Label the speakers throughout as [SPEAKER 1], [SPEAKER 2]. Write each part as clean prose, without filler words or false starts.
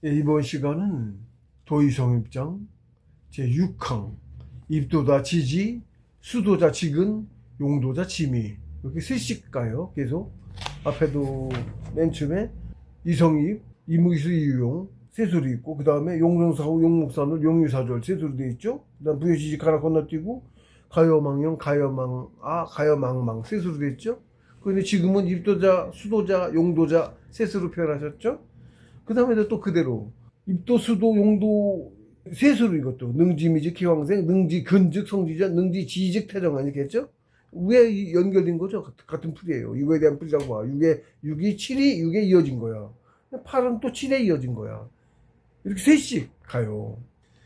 [SPEAKER 1] 예, 이번 시간은 도의성입장 제6항 입도자 지지, 수도자 직은, 용도자 지미 이렇게 셋씩 가요. 계속 앞에도 맨 처음에 이성입, 이무기수, 이유용 세수로 있고, 그 다음에 용성사후, 용목산울, 용유사절 세수로 되어 있죠. 그 다음 부여지직 하나 건너뛰고 가여망령, 가여망망 세수로 되어 있죠. 그런데 지금은 입도자, 수도자, 용도자 세수로 표현하셨죠. 그 다음에 또 그대로 입도, 수도, 용도 세수로 이것도 능지미직, 기왕생, 능지, 근즉, 성지자, 능지, 지직, 태정 아니겠죠? 왜 연결된 거죠? 같은 풀이에요. 이거에 대한 풀이라고 봐. 6이 7이 6에 이어진 거야. 8은 또 7에 이어진 거야. 이렇게 셋씩 가요.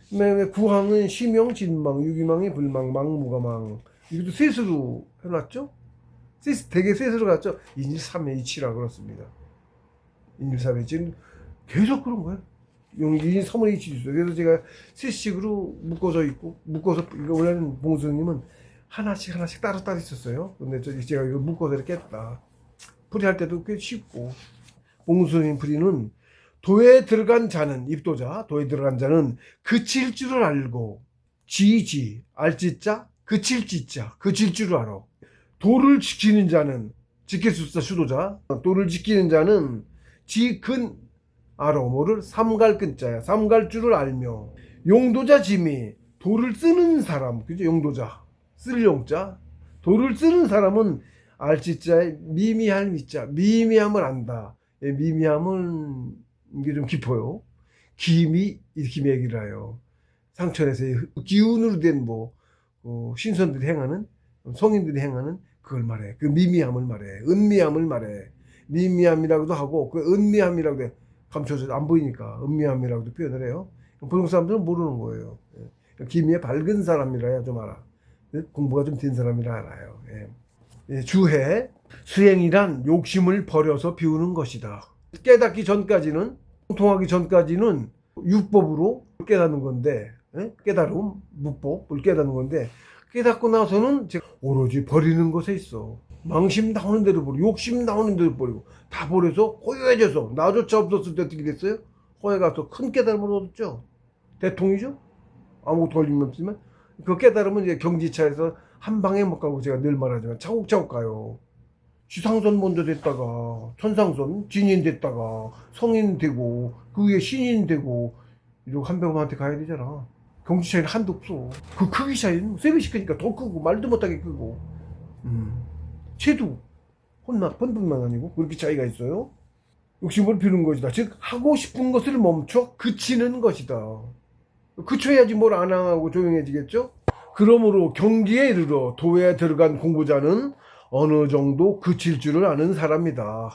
[SPEAKER 1] 그다음에 9항은 심영, 진망, 유기망이 불망, 망무가망. 이것도 셋으로 해놨죠? 되게 셋으로 갔죠? 2일 3회 2치라 그렇습니다. 2일 3회 지금 계속 그런 거예요. 용기 3월 2치 있어요. 그래서 제가 셋씩으로 묶어져 있고, 묶어서, 이거 원래는 봉수님은 하나씩 따로따로 있었어요. 근데 제가 이거 묶어서 이렇게 했다. 풀이할 때도 꽤 쉽고. 봉수님 풀이는 도에 들어간 자는, 입도자, 도에 들어간 자는 그칠 줄을 알고, 지지, 알지자, 그칠 지자, 그칠 줄을 알아. 도를 지키는 자는, 지킬 수 있어, 수도자. 도를 지키는 자는 지근, 알아. 뭐를? 삼갈 근자야. 삼갈 줄을 알며. 용도자 지미, 도를 쓰는 사람, 그죠? 용도자. 쓸 용자. 도를 쓰는 사람은 알지자에 미미할 미자. 미미함을 안다. 예, 미미함은 이게 좀 깊어요. 기미, 이렇게 얘기를 해요. 상천에서 기운으로 된 신선들이 행하는, 성인들이 행하는 그걸 말해. 그 미미함을 말해. 은미함을 말해. 미미함이라고도 하고, 그 은미함이라고도 해. 감춰서 안 보이니까 은미함이라고도 표현을 해요. 보통 사람들은 모르는 거예요. 기미에 밝은 사람이라 해야 좀 알아. 공부가 좀 된 사람이라 알아요. 주해, 수행이란 욕심을 버려서 비우는 것이다. 깨닫기 전까지는, 통하기 전까지는 육법으로 깨닫는 건데, 깨달음, 무법을 깨닫는 건데, 깨닫고 나서는 오로지 버리는 것에 있어. 망심 나오는 대로 버리고, 욕심 나오는 대로 버리고, 다 버려서 고요해져서, 나조차 없었을 때 어떻게 됐어요? 호에 가서 큰 깨달음을 얻었죠. 대통이죠? 아무것도 걸림 없지만, 그 깨달음은 이제 경지차에서 한 방에 못 가고, 제가 늘 말하지만 차곡차곡 가요. 지상선 먼저 됐다가, 천상선, 진인 됐다가, 성인 되고, 그 위에 신인 되고, 이러고 한 배우한테 가야 되잖아. 경지 차이는 한도 없어. 그 크기 차이는 세 배씩 크니까 더 크고, 말도 못하게 크고. 채도 혼뿐만 아니고 그렇게 차이가 있어요. 욕심을 피우는 것이다. 즉 하고 싶은 것을 멈춰 그치는 것이다. 그쳐야지 뭘 안 하고 조용해지겠죠. 그러므로 경지에 이르러 도에 들어간 공부자는 어느 정도 그칠 줄을 아는 사람이다.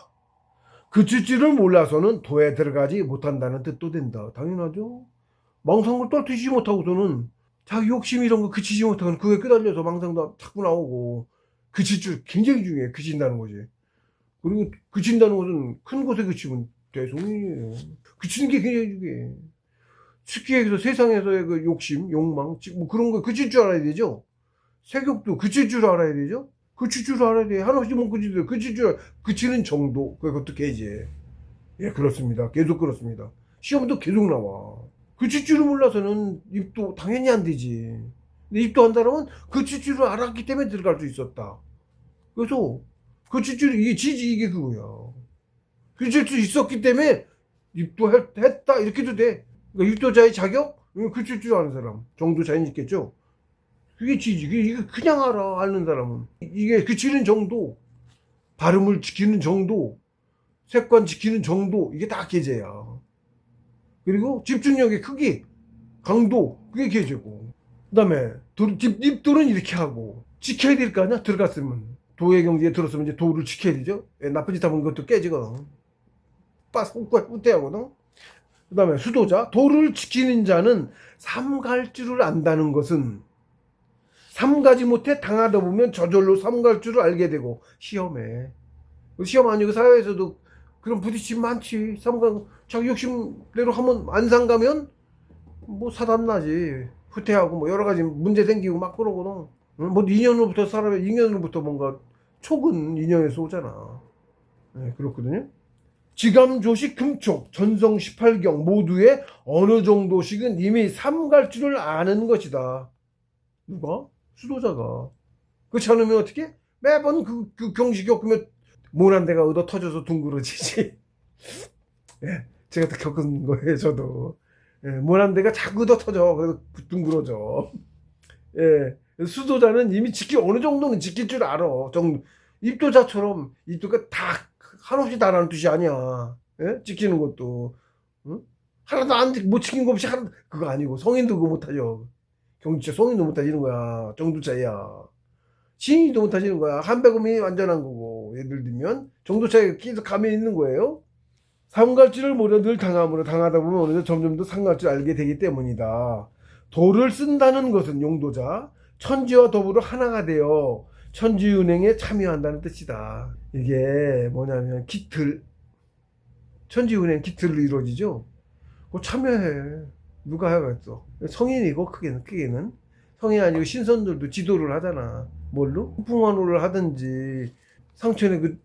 [SPEAKER 1] 그칠 줄을 몰라서는 도에 들어가지 못한다는 뜻도 된다. 당연하죠. 망상을 떨치지 못하고서는 자기 욕심 이런 거 그치지 못하고는 그게 끄달려서 망상도 자꾸 나오고, 그칠 줄 굉장히 중요해. 그친다는 거지. 그리고 그친다는 것은 큰 곳에 그치면 대성이에요. 그치는 게 굉장히 중요해. 특히 세상에서의 그 욕심, 욕망, 뭐 그런 거 그칠 줄 알아야 되죠. 세격도 그칠 줄 알아야 되죠. 그칠 줄 알아야 돼. 하나씩 못 그치도 그칠 줄 그치는 정도. 그것도 계제. 예, 그렇습니다. 계속 그렇습니다. 시험도 계속 나와. 그칠 줄을 몰라서는 입도 당연히 안 되지. 근데 입도 한다면 그칠 줄을 알았기 때문에 들어갈 수 있었다. 그래서 그칠 줄 이게 지지 이게 그거야. 그칠 수 있었기 때문에 입도 했다 이렇게도 돼. 그러니까 입도자의 자격? 그칠 줄 아는 사람 정도 자연 있겠죠. 그게 지지. 이게 그냥 알아. 아는 사람은 이게 그치는 정도, 발음을 지키는 정도, 색관 지키는 정도, 이게 다 계제야. 그리고 집중력의 크기, 강도, 그게 계제고. 그 다음에 입도는 이렇게 하고 지켜야 될 거 아니야. 들어갔으면 도의 경지에 들었으면 이제 도를 지켜야 되죠. 나쁜 짓 하면 그것도 깨지거든. 후퇴하거든. 그 다음에 수도자, 도를 지키는 자는 삼갈 줄을 안다는 것은, 삼가지 못해 당하다 보면 저절로 삼갈 줄을 알게 되고. 시험 아니고 사회에서도 그런 부딪힘 많지. 자기 욕심대로 하면 안 상가면 뭐 사단 나지. 후퇴하고 뭐 여러 가지 문제 생기고 막 그러거든. 뭐 인연으로부터 사람의 인연으로부터 뭔가 촉은 인연에서 오잖아. 네, 그렇거든요. 지감조식 금촉 전성 18경 모두의 어느 정도씩은 이미 삼갈 줄을 아는 것이다. 누가? 수도자가. 그렇지 않으면 어떻게? 매번 그 경시 겪으면 모난데가 얻어 터져서 둥그러지지. 예, 제가 또 겪은 거예요, 저도. 예, 모난데가 자꾸 얻어 터져. 그래서 둥그러져. 예, 수도자는 이미 어느 정도는 지킬 줄 알아. 입도자처럼, 입도가 다, 한없이 다라는 뜻이 아니야. 예? 지키는 것도. 응? 하나도 못 지킨 거 없이 그거 아니고, 성인도 그거 못하죠. 경주차 성인도 못하지는 거야. 정도차야. 신인도 못하지는 거야. 한배금이 완전한 거고. 예를 들면, 정도차에 계속 감이 있는 거예요. 삼갈줄을 모르 늘 당함으로 당하다 보면 어느새 점점 더 삼갈줄 알게 되기 때문이다. 도를 쓴다는 것은 용도자, 천지와 더불어 하나가 되어 천지운행에 참여한다는 뜻이다. 이게 뭐냐면 천지운행 기틀로 이루어지죠. 그거 참여해. 누가 해겠어. 성인이고 크게는 성인이 아니고 신선들도 지도를 하잖아. 뭘로? 풍화로를 하든지 상천의 그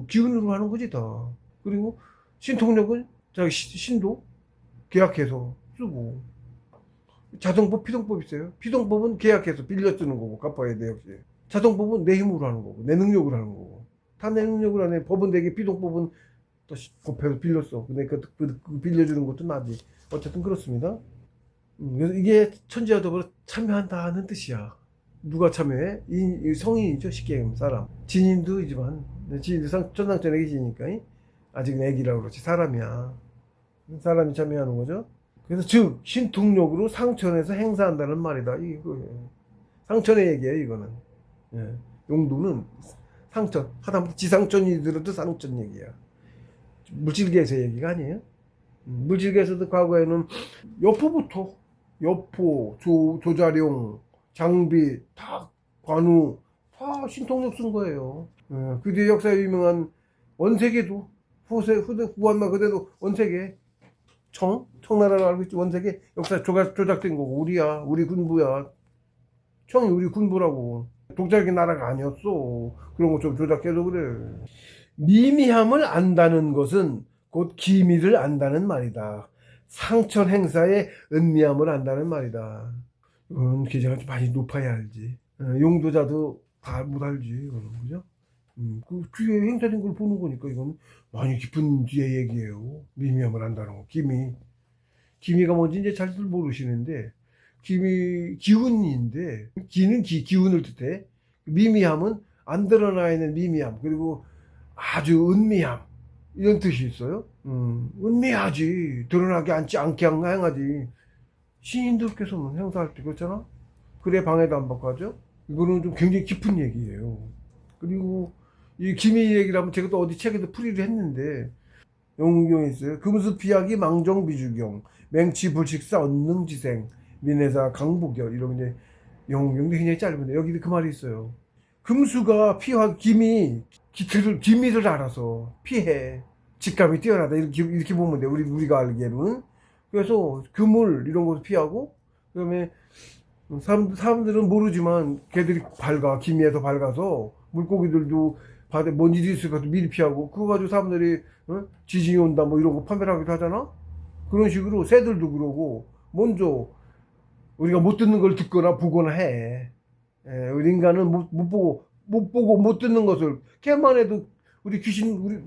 [SPEAKER 1] 기운으로 하는 거지 다. 그리고 신통력은 자기 신도 계약해서 쓰고. 자동법, 피동법 있어요. 피동법은 계약해서 빌려 쓰는 거고 갚아야 돼 역시. 자동법은 내 힘으로 하는 거고 내 능력으로 하는 거고. 다 내 능력으로 하네. 법은 되게 피동법은 또 법해서 빌렸어. 근데 그 빌려주는 것도 나지. 어쨌든 그렇습니다. 그래서 이게 천지와 더불어 참여한다는 뜻이야. 누가 참여해? 이 성인이죠. 쉽게 얘기하면 사람. 진인도이지만 진인도 천상천에 계시니까 아직은 애기라고 그렇지. 사람이야. 사람이 참여하는 거죠. 그래서 즉 신통력으로 상천에서 행사한다는 말이다. 이거예요. 상천의 얘기예요. 이거는. 예. 용도는 상천. 하다못해 지상천이 들어도 상천 얘기야. 물질계에서 얘기가 아니에요. 물질계에서도 과거에는 여포, 조자룡, 장비, 다 관우 다 신통력 쓴 거예요. 예. 그 뒤에 역사에 유명한 원세계도 후한마 그대도 원세계 청나라를 알고 있지. 원세계 역사 조작된 거고 우리 군부야. 청이 우리 군부라고. 독자적인 나라가 아니었어. 그런 거 좀 조작해서 그래. 미미함을 안다는 것은 곧 기미를 안다는 말이다. 상천 행사의 은미함을 안다는 말이다. 이건 계제가 좀 많이 높아야 알지. 용도자도 다 못 알지. 이거는 그죠? 그 뒤에 행사된 걸 보는 거니까 이건 많이 깊은 뒤에 얘기예요. 미미함을 안다는 거. 기미가 뭔지 이제 잘들 모르시는데 기운인데 기는 기운을 뜻해. 미미함은 안 드러나 있는 미미함 그리고 아주 은미함 이런 뜻이 있어요. 은미하지. 드러나게 않게 행하지. 신인들께서는 행사할 때 그렇잖아. 그래 방해도 안 받고 하죠. 이거는 좀 굉장히 깊은 얘기예요. 그리고 이 기미 얘기라면 제가 또 어디 책에도 풀이를 했는데 영웅경에 있어요. 금수피하기 망정비주경 맹치불식사 언능지생 민해사 강보결 이러면 이제 영웅경도 굉장히 짧은데 여기도 그 말이 있어요. 금수가 기미를 알아서 피해. 직감이 뛰어나다. 이렇게 보면 돼. 우리가 알기에는. 그래서 그물, 이런 것도 피하고, 그 다음에 사람들은 모르지만 걔들이 기미에서 밝아서 물고기들도 바다에 뭔 일이 있을까 미리 피하고, 그거 가지고 사람들이, 지진이 온다 뭐 이런 거 판별을 하기도 하잖아? 그런 식으로 새들도 그러고, 먼저 우리가 못 듣는 걸 듣거나 보거나 해. 우리 인간은 못 보고 못 듣는 것을 걔만 해도 우리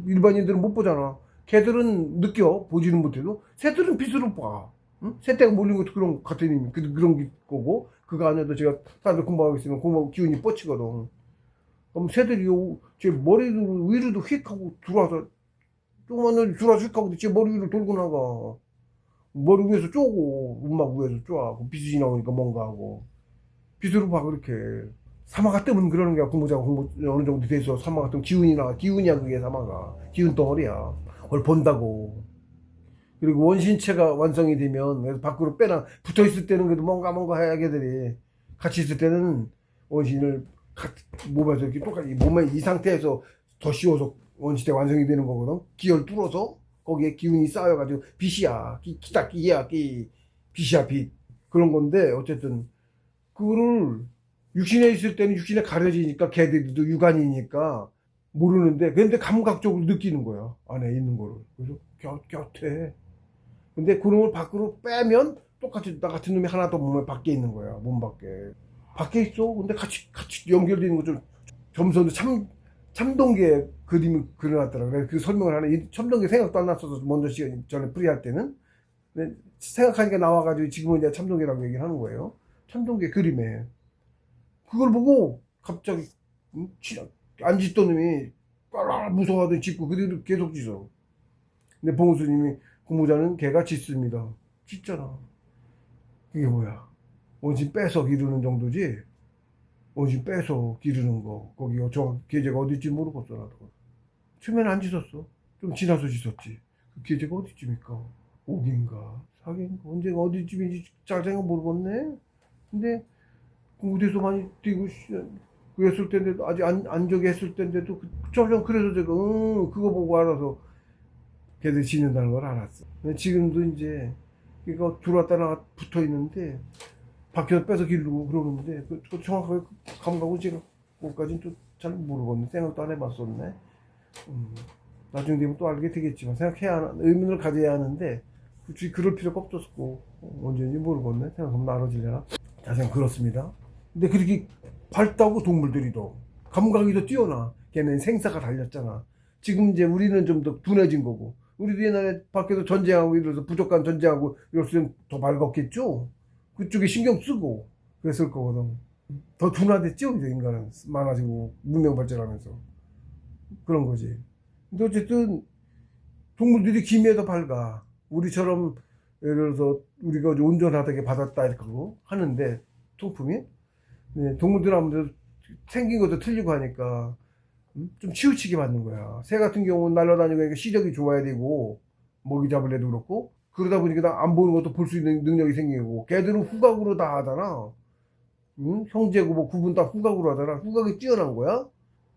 [SPEAKER 1] 일반인들은 못 보잖아. 걔들은 느껴 보지는 못해도 새들은 빛으로 봐. 응? 새떼가 몰린 것도 그런 같은 의미 그런 게 거고 그거 아니어도 제가 사람들 공부하고 있으면 공부 기운이 뻗치거든. 그럼 새들이 제 머리 위로도 휙 하고 들어와서 조그만 들어와서 휙 하고 제 머리 위로 돌고 나가. 머리 위에서 쪼고 음막 위에서 쪼고 빛이 나오니까 뭔가 하고 빛으로 봐 그렇게. 사마가 뜨면 그러는 거야. 공부 어느 정도 돼서 사마가 뜨면 기운이야 그게 사마가. 기운 덩어리야. 그걸 본다고. 그리고 원신체가 완성이 되면 그래서 밖으로 붙어 있을 때는 그래도 뭔가 해야 걔들이 같이 있을 때는 원신을 몸에서 이렇게 똑같이 몸에 이 상태에서 더 씌워서 원신체 완성이 되는 거거든. 기혈 뚫어서 거기에 기운이 쌓여가지고 빛이야. 기야 빛이야 빛. 그런 건데 어쨌든 그거를 육신에 있을 때는 육신에 가려지니까 걔들도 육안이니까 모르는데 근데 감각적으로 느끼는 거야. 안에 있는 거를. 그래서 곁해. 근데 그런 걸 밖으로 빼면 똑같이 나 같은 놈이 하나 더 몸에 밖에 있는 거야. 몸 밖에. 밖에 있어. 근데 같이 연결되는 거좀 점선도 참동계 그림을 그려놨더라. 그래 그 설명을 하는 이 참동계 생각도 안 났어서 먼저 시간 전에 프리할 때는 근데 생각하니까 나와가지고 지금은 이제 참동계라고 얘기를 하는 거예요. 참동계 그림에 그걸 보고 갑자기 안 짖던 놈이 깔라 무서워하더니 짖고 그대로 계속 짖어. 근데 봉수님이 공부자는 개가 짖습니다. 짖잖아. 그게 뭐야? 원심 빼서 기르는 정도지. 원심 빼서 기르는 거. 거기가 저 계제가 어딘지 모르겠어 나도. 처음에는 안 짖었어. 좀 지나서 짖었지. 그 계제가 어디쯤일까? 5기인가 4기인가 언제가 어디쯤인지 잘 생각 모르겠네. 근데 공부대에서 많이 뛰고 그랬을 때인데도 아직 안 저기 했을 때인데도 좀 그래서 제가 그거 보고 알아서 걔들 지낸다는 걸 알았어. 근데 지금도 이제 이거 들어왔다 나갔다 붙어 있는데 밖에서 빼서 기르고 그러는데 그 정확하게 감각은 제가 그것까지는 또 잘 모르겠네. 생각도 안 해봤었네. 나중에 되면 또 알게 되겠지만 생각해야 하는 의문을 가져야 하는데 굳이 그럴 필요가 없었고 언제인지 모르겠네. 생각하면 알아지려나. 자세히 그렇습니다. 근데 그렇게 밝다고 동물들이 더 감각이 더 뛰어나. 걔는 생사가 달렸잖아. 지금 이제 우리는 좀 더 둔해진 거고 우리도 옛날에 밖에서 전쟁하고 이래서 부족한 전쟁하고 이랬을 땐 더 밝았겠죠. 그쪽에 신경 쓰고 그랬을 거거든. 더 둔화됐죠 이제 인간은 많아지고 문명 발전하면서 그런 거지. 근데 어쨌든 동물들이 기미에 더 밝아. 우리처럼 예를 들어서 우리가 온전하게 받았다 이렇게 하는데 통풍이 네, 동물들은 아무래도 생긴 것도 틀리고 하니까 좀 치우치게 받는 거야. 새 같은 경우는 날아다니고 그러니까 시력이 좋아야 되고 먹이 잡으려도 그렇고 그러다 보니까 안 보는 것도 볼 수 있는 능력이 생기고 걔들은 후각으로 다 하잖아. 응? 형제고 뭐 구분 다 후각으로 하잖아. 후각이 뛰어난 거야.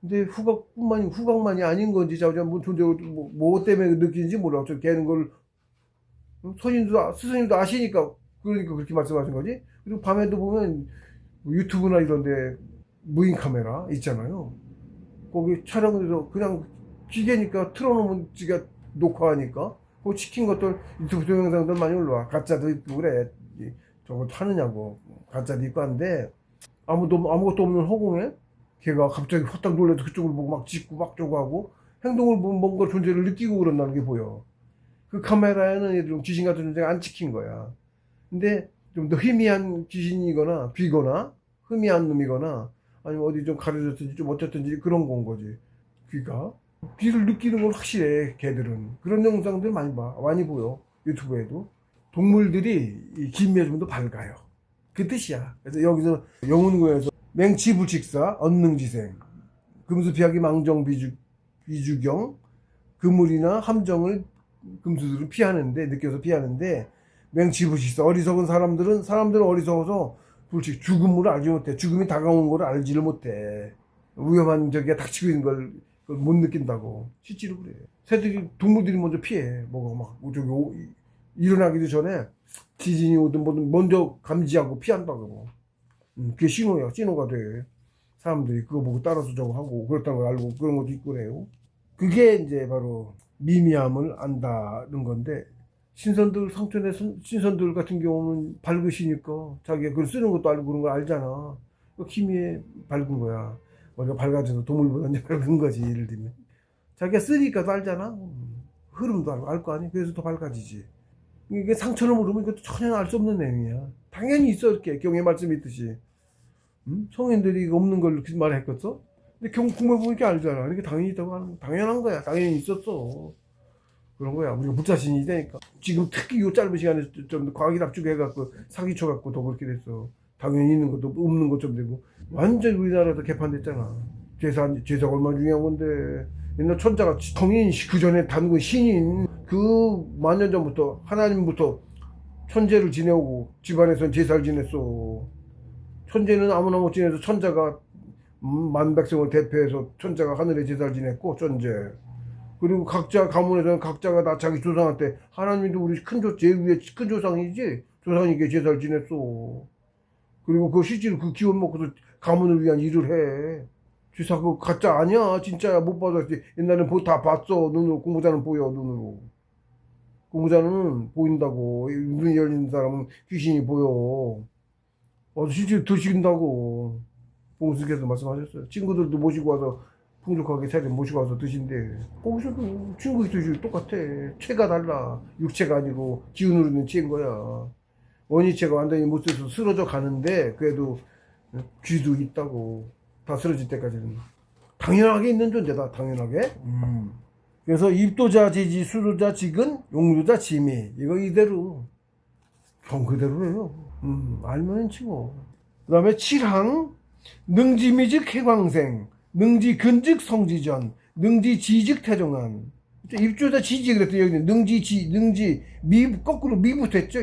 [SPEAKER 1] 근데 후각만이 아닌 건지 자우자 뭐 존재 뭐 때문에 느끼는지 몰라. 저 걔는 걸 스승님도 아시니까 그러니까 그렇게 말씀하신 거지. 그리고 밤에도 보면 뭐 유튜브나 이런데 무인 카메라 있잖아요. 거기 촬영해서 그냥 기계니까 틀어놓으면 지가 녹화하니까 그 시킨 것들 유튜브 동영상들 많이 올라와. 가짜도 있고 그래. 저거 하느냐고 가짜도 있고 한데 아무것도 없는 허공에 걔가 갑자기 헛딱 놀라서 그쪽을 보고 막 짖고 막 저거 하고 행동을 보면 뭔가 존재를 느끼고 그런다는 게 보여. 그 카메라에는 좀 귀신 같은 존재가 안 찍힌 거야. 근데 좀 더 희미한 귀신이거나 귀거나 희미한 놈이거나 아니면 어디 좀 가려졌든지 좀 어쨌든지 그런 건 거지. 귀를 느끼는 건 확실해. 걔들은 그런 영상들 많이 보여 유튜브에도. 동물들이 이 기미에 좀 더 밝아요. 그 뜻이야. 그래서 여기서 영훈구에서 맹치불칙사 언능지생 금수피하기 망정비주경 그물이나 함정을 금수들은 피하는데 느껴서 피하는데 맹치불칙사 어리석은 사람들은 어리석어서 불칙 죽음을 알지 못해. 죽음이 다가오는 걸 알지를 못해. 위험한 저기가 닥치고 있는 걸 못 느낀다고. 실제로 그래. 동물들이 먼저 피해. 뭐가 막 저기 일어나기도 전에 지진이 오든 뭐든 먼저 감지하고 피한다고. 그게 신호가 돼. 사람들이 그거 보고 따라서 저거 하고 그렇다는 걸 알고 그런 것도 있고 그래요. 그게 이제 바로 미미함을 안다는 건데 상천의 신선들 같은 경우는 밝으시니까 자기가 그걸 쓰는 것도 알고 그런 걸 알잖아. 기미에 밝은 거야. 우리가 밝아져서 동물보다 이제 밝은 거지. 예를 들면 자기가 쓰니까 알잖아. 흐름도 알 거 아니야. 그래서 더 밝아지지. 이게 상처를 모르면 이것도 전혀 알 수 없는 내용이야. 당연히 있어 이렇게 경의 말씀이 있듯이. 성인들이 이거 없는 걸 말했겠어? 근데 공부해 보니까 알잖아. 이게 당연히 있다고 하는 거. 당연한 거야. 당연히 있었어. 그런 거야. 우리가 불자신이 되니까. 지금 특히 이 짧은 시간에 좀 과학이 납죽해갖고 사기쳐갖고 더 그렇게 됐어. 당연히 있는 것도 없는 것좀 되고. 완전 우리나라도 개판됐잖아. 제사가 얼마나 중요한 건데. 옛날 천자가 성인, 그 전에 단군 신인, 그 만년 전부터 하나님부터 천재를 지내오고 집안에서는 제사를 지냈어. 천재는 아무나 못 지내서 천자가 만백성을 대표해서 천자가 하늘에 제사를 지냈고 천재. 그리고 각자 가문에서는 각자가 다 자기 조상한테 하나님도 우리 제일 위에 큰 조상이지 조상에게 제사를 지냈어. 그리고 그 실제로 그 기원 먹고서 가문을 위한 일을 해. 주사 그거 가짜 아니야. 진짜야. 못 봐서 옛날엔 다 봤어. 눈으로. 공부자는 보여. 눈으로. 공부자는 보인다고. 눈이 열린 사람은 귀신이 보여. 실제로 드신다고 봉수께서 말씀하셨어요. 친구들도 모시고 와서 풍족하게 차려 모시고 와서 드신대. 거기서도 친구가 드시고 똑같아. 체가 달라. 육체가 아니고 기운으로 있는 체인 거야. 원위체가 완전히 못 써서 쓰러져 가는데 그래도 귀도 있다고. 다 쓰러질 때까지는 당연하게 있는 존재다. 당연하게. 그래서 입도자 지지, 수도자 직은, 용도자 지미. 이거 이대로 경 그대로예요. 알면 치고. 그 다음에 칠항 능지미직 해광생, 능지근직 성지전, 능지지직 태종한. 입조자 지지 그랬더니 여기는 능지 거꾸로 미붙었죠.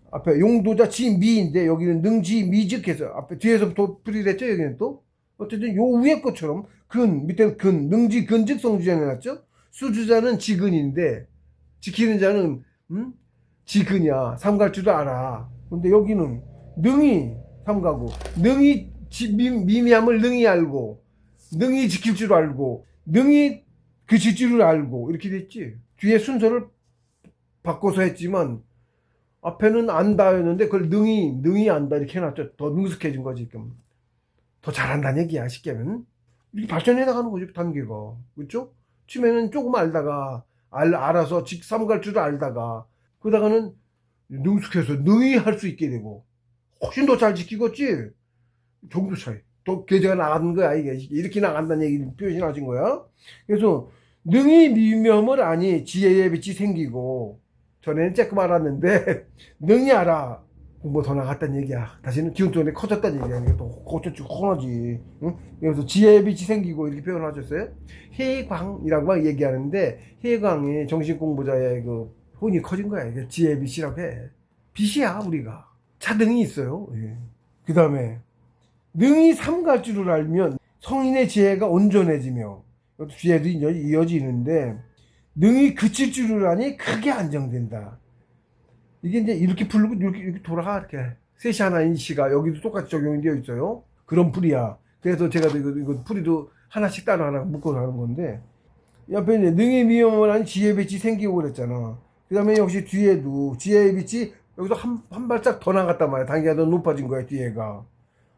[SPEAKER 1] 앞에 용도자 지미인데 여기는 능지미직해서 앞에 뒤에서부터 풀이됐죠. 여기는 또 어쨌든 요 위에 것처럼 밑에 능지근직 성지전 해놨죠. 수주자는 지근인데 지키는 자는 지근이야. 삼갈 줄도 알아. 근데 여기는 능히 삼가고, 능히 미미함을 능히 알고, 능히 지킬 줄 알고, 능히 그칠 줄을 알고, 이렇게 됐지. 뒤에 순서를 바꿔서 했지만, 앞에는 안다였는데, 그걸 능히 안다, 이렇게 해놨죠. 더 능숙해진 거지, 지금. 더 잘한다는 얘기야, 쉽게 하면. 이렇게 발전해 나가는 거죠, 단계가. 그렇죠? 처음에는 조금 알다가, 알아서 삼갈 줄을 알다가, 그러다가는 능숙해서 능히 할 수 있게 되고 훨씬 더 잘 지키겠지. 정도 차이. 또 계제가 나가는 거야. 이게 이렇게 나간다는 얘기 표현이 나진 거야. 그래서 능히 미묘함을 아니 지혜의 빛이 생기고 전에는 조금 알았는데 능히 알아. 공부 더 나갔다는 얘기야. 다시는 기운 때문에 커졌다는 얘기야. 이게 또 어쩌고 커나지. 응? 그래서 지혜의 빛이 생기고 이렇게 표현하셨어요. 해광이라고 막 얘기하는데 해광이 정신 공부자의 혼이 커진 거야. 이게 지혜의 빛이라고 해. 빛이야, 우리가. 차등이 있어요. 예. 그 다음에, 능히 삼갈 줄을 알면 성인의 지혜가 온전해지며, 이것도 뒤에도 이어지는데, 능히 그칠 줄을 아니 크게 안정된다. 이게 이제 이렇게 풀고 이렇게 돌아가, 이렇게. 셋이 하나인 시가 여기도 똑같이 적용이 되어 있어요. 그런 풀이야. 그래서 제가 이거 풀이도 하나씩 따로 하나 묶어서 하는 건데, 옆에 이제 능히 미움을 한 지혜의 빛이 생기고 그랬잖아. 그 다음에 역시 뒤에도 지혜의 빛이 여기서 한 발짝 더 나갔단 말이야. 단계가 더 높아진 거야, 뒤에가.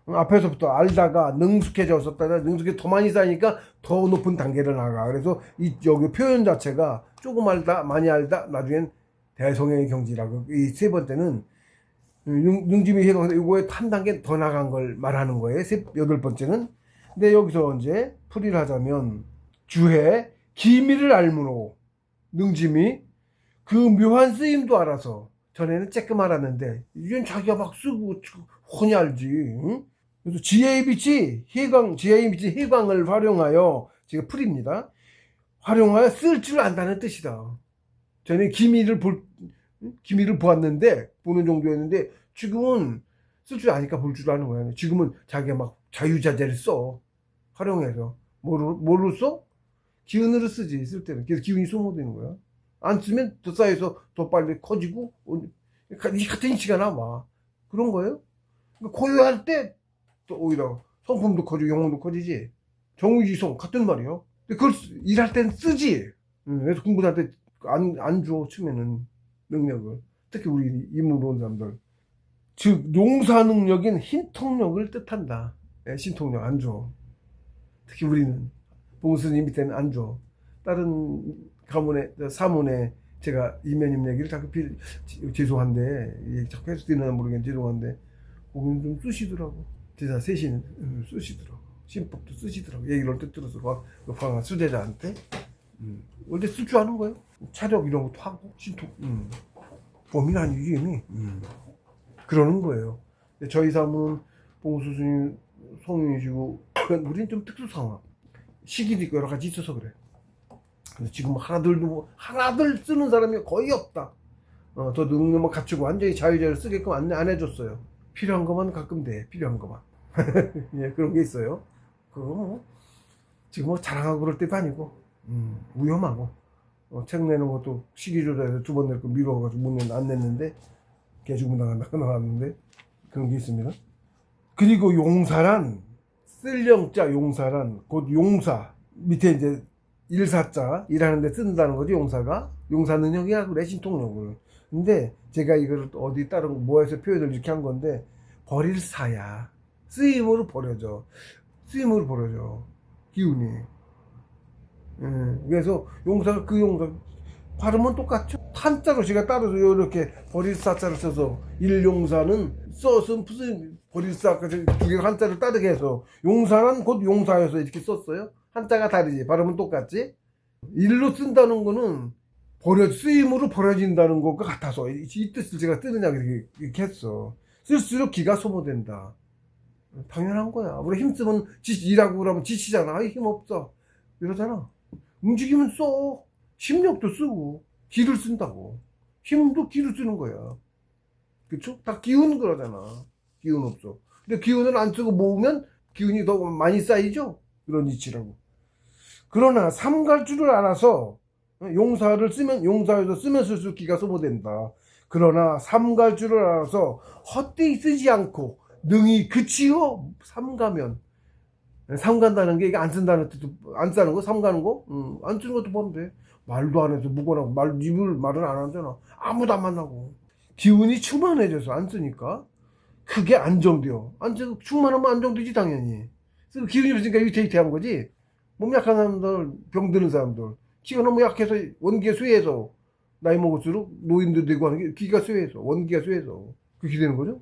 [SPEAKER 1] 앞에서부터 알다가 능숙해졌었다가 능숙해 더 많이 쌓이니까 더 높은 단계를 나가. 그래서 여기 표현 자체가 조금 알다, 많이 알다, 나중엔 대성형의 경지라고. 이 세 번째는 능지미 해강, 이거에 한 단계 더 나간 걸 말하는 거예요. 여덟 번째는. 근데 여기서 이제 풀이를 하자면 주해 기미를 알므로 능지미 그 묘한 쓰임도 알아서 전에는 쬐끔 알았는데 이젠 자기가 막 쓰고 훤히 알지. 응? 그래서 지혜의 빛이 해광을 활용하여 지금 풀입니다. 활용하여 쓸 줄 안다는 뜻이다. 전에 기미를 보았는데 보는 정도였는데 지금은 쓸 줄 아니까 볼 줄 아는 거야. 지금은 자기가 막 자유자재를 써. 활용해서 뭐로 써? 기운으로 쓰지. 쓸 때는. 그래서 기운이 소모되는 거야. 안 쓰면 더 쌓여서 더 빨리 커지고 같은 이치가 나와. 그런 거예요. 고유할 때 또 오히려 성품도 커지고 영혼도 커지지. 정의지성 같은 말이요. 근데 그걸 일할 땐 쓰지. 그래서 공부할 때 안 줘. 처음에는 능력을. 특히 우리 임무로 온 사람들. 즉 용사 능력인 hin통력을 뜻한다. 신통력 안 줘. 특히 우리는 봉수님 밑에는 안 줘. 다른 가문에 사문에 제가 이면임 얘기를 자꾸 죄송한데 자꾸 해서 되나 모르겠는데 죄송한데 거기는 좀 쓰시더라고. 제자 셋이는 쓰시더라고. 신법도 쓰시더라고. 얘기를 얼핏 들어서 방학 수제자한테 원래 쓸 줄 아는 거예요. 차력 이런 것도 하고 신통 범인 아니지 이미 그러는 거예요. 저희 사문은 봉수 스님 성인이시고 우리는 좀 특수 상황 시기도 있고 여러 가지 있어서 그래. 그래서 지금 하나들 쓰는 사람이 거의 없다. 더 능력만 갖추고 완전히 자유자재를 쓰게끔 안 해줬어요. 필요한 것만 가끔 돼. 필요한 것만. 예, 그런 게 있어요. 그거 지금 자랑하고 그럴 때도 아니고 위험하고 책 내는 것도 시기 조절해서 2번 낼 거 미뤄가지고 안 냈는데 개죽음 나왔는데 그런 게 있습니다. 그리고 용사란 쓸령자 용사란 곧 용사 밑에 이제 일사자 일하는데 쓴다는 거지. 용사 능력이야 그래 신통력을. 근데 제가 이걸 어디 다른 뭐에서 표현을 이렇게 한 건데 버릴 사야 쓰임으로 버려져. 기운이. 그래서 용사가 그 용사 발음은 똑같죠. 한자로 제가 따로 이렇게 버릴 사자를 써서 일용사는 써서 무슨 버릴 사자 두 개가 한자를 따르게 해서 용사는 곧 용사여서 이렇게 썼어요. 한자가 다르지 발음은 똑같지. 일로 쓴다는 거는 쓰임으로 버려진다는 것과 같아서 이 뜻을 제가 뜨느냐 이렇게 했어. 쓸수록 기가 소모된다. 당연한 거야. 우리 힘쓰면 일하고 그러면 지치잖아. 힘 없어 이러잖아. 움직이면 써. 심력도 쓰고 기를 쓴다고. 힘도 기를 쓰는 거야. 그쵸? 다 기운 그러잖아. 기운 없어. 근데 기운을 안 쓰고 모으면 기운이 더 많이 쌓이죠. 그런 이치라고. 그러나 삼갈 줄을 알아서 용사를 쓰면 용사에서 쓰면 쓸수록 기가 소모된다. 그러나 삼갈 줄을 알아서 헛되이 쓰지 않고 능히 그치어 삼가면. 삼간다는 게 이게 안 쓴다는 뜻, 안 쓰는 거, 삼가는 거? 안 쓰는 것도 보는데 말도 안 해서 무거나고 말은 안 하잖아. 아무도 안 만나고 기운이 충만해져서 안 쓰니까 그게 안정돼요. 충만하면 안정되지 당연히. 그래서 기운이 없으니까 위태위태한 거지. 몸 약한 사람들, 병드는 사람들 기가 너무 약해서 원기가 쇠해서 나이 먹을수록 노인도 되고 하는 게 기가 쇠해서 원기가 쇠해서 그렇게 되는 거죠.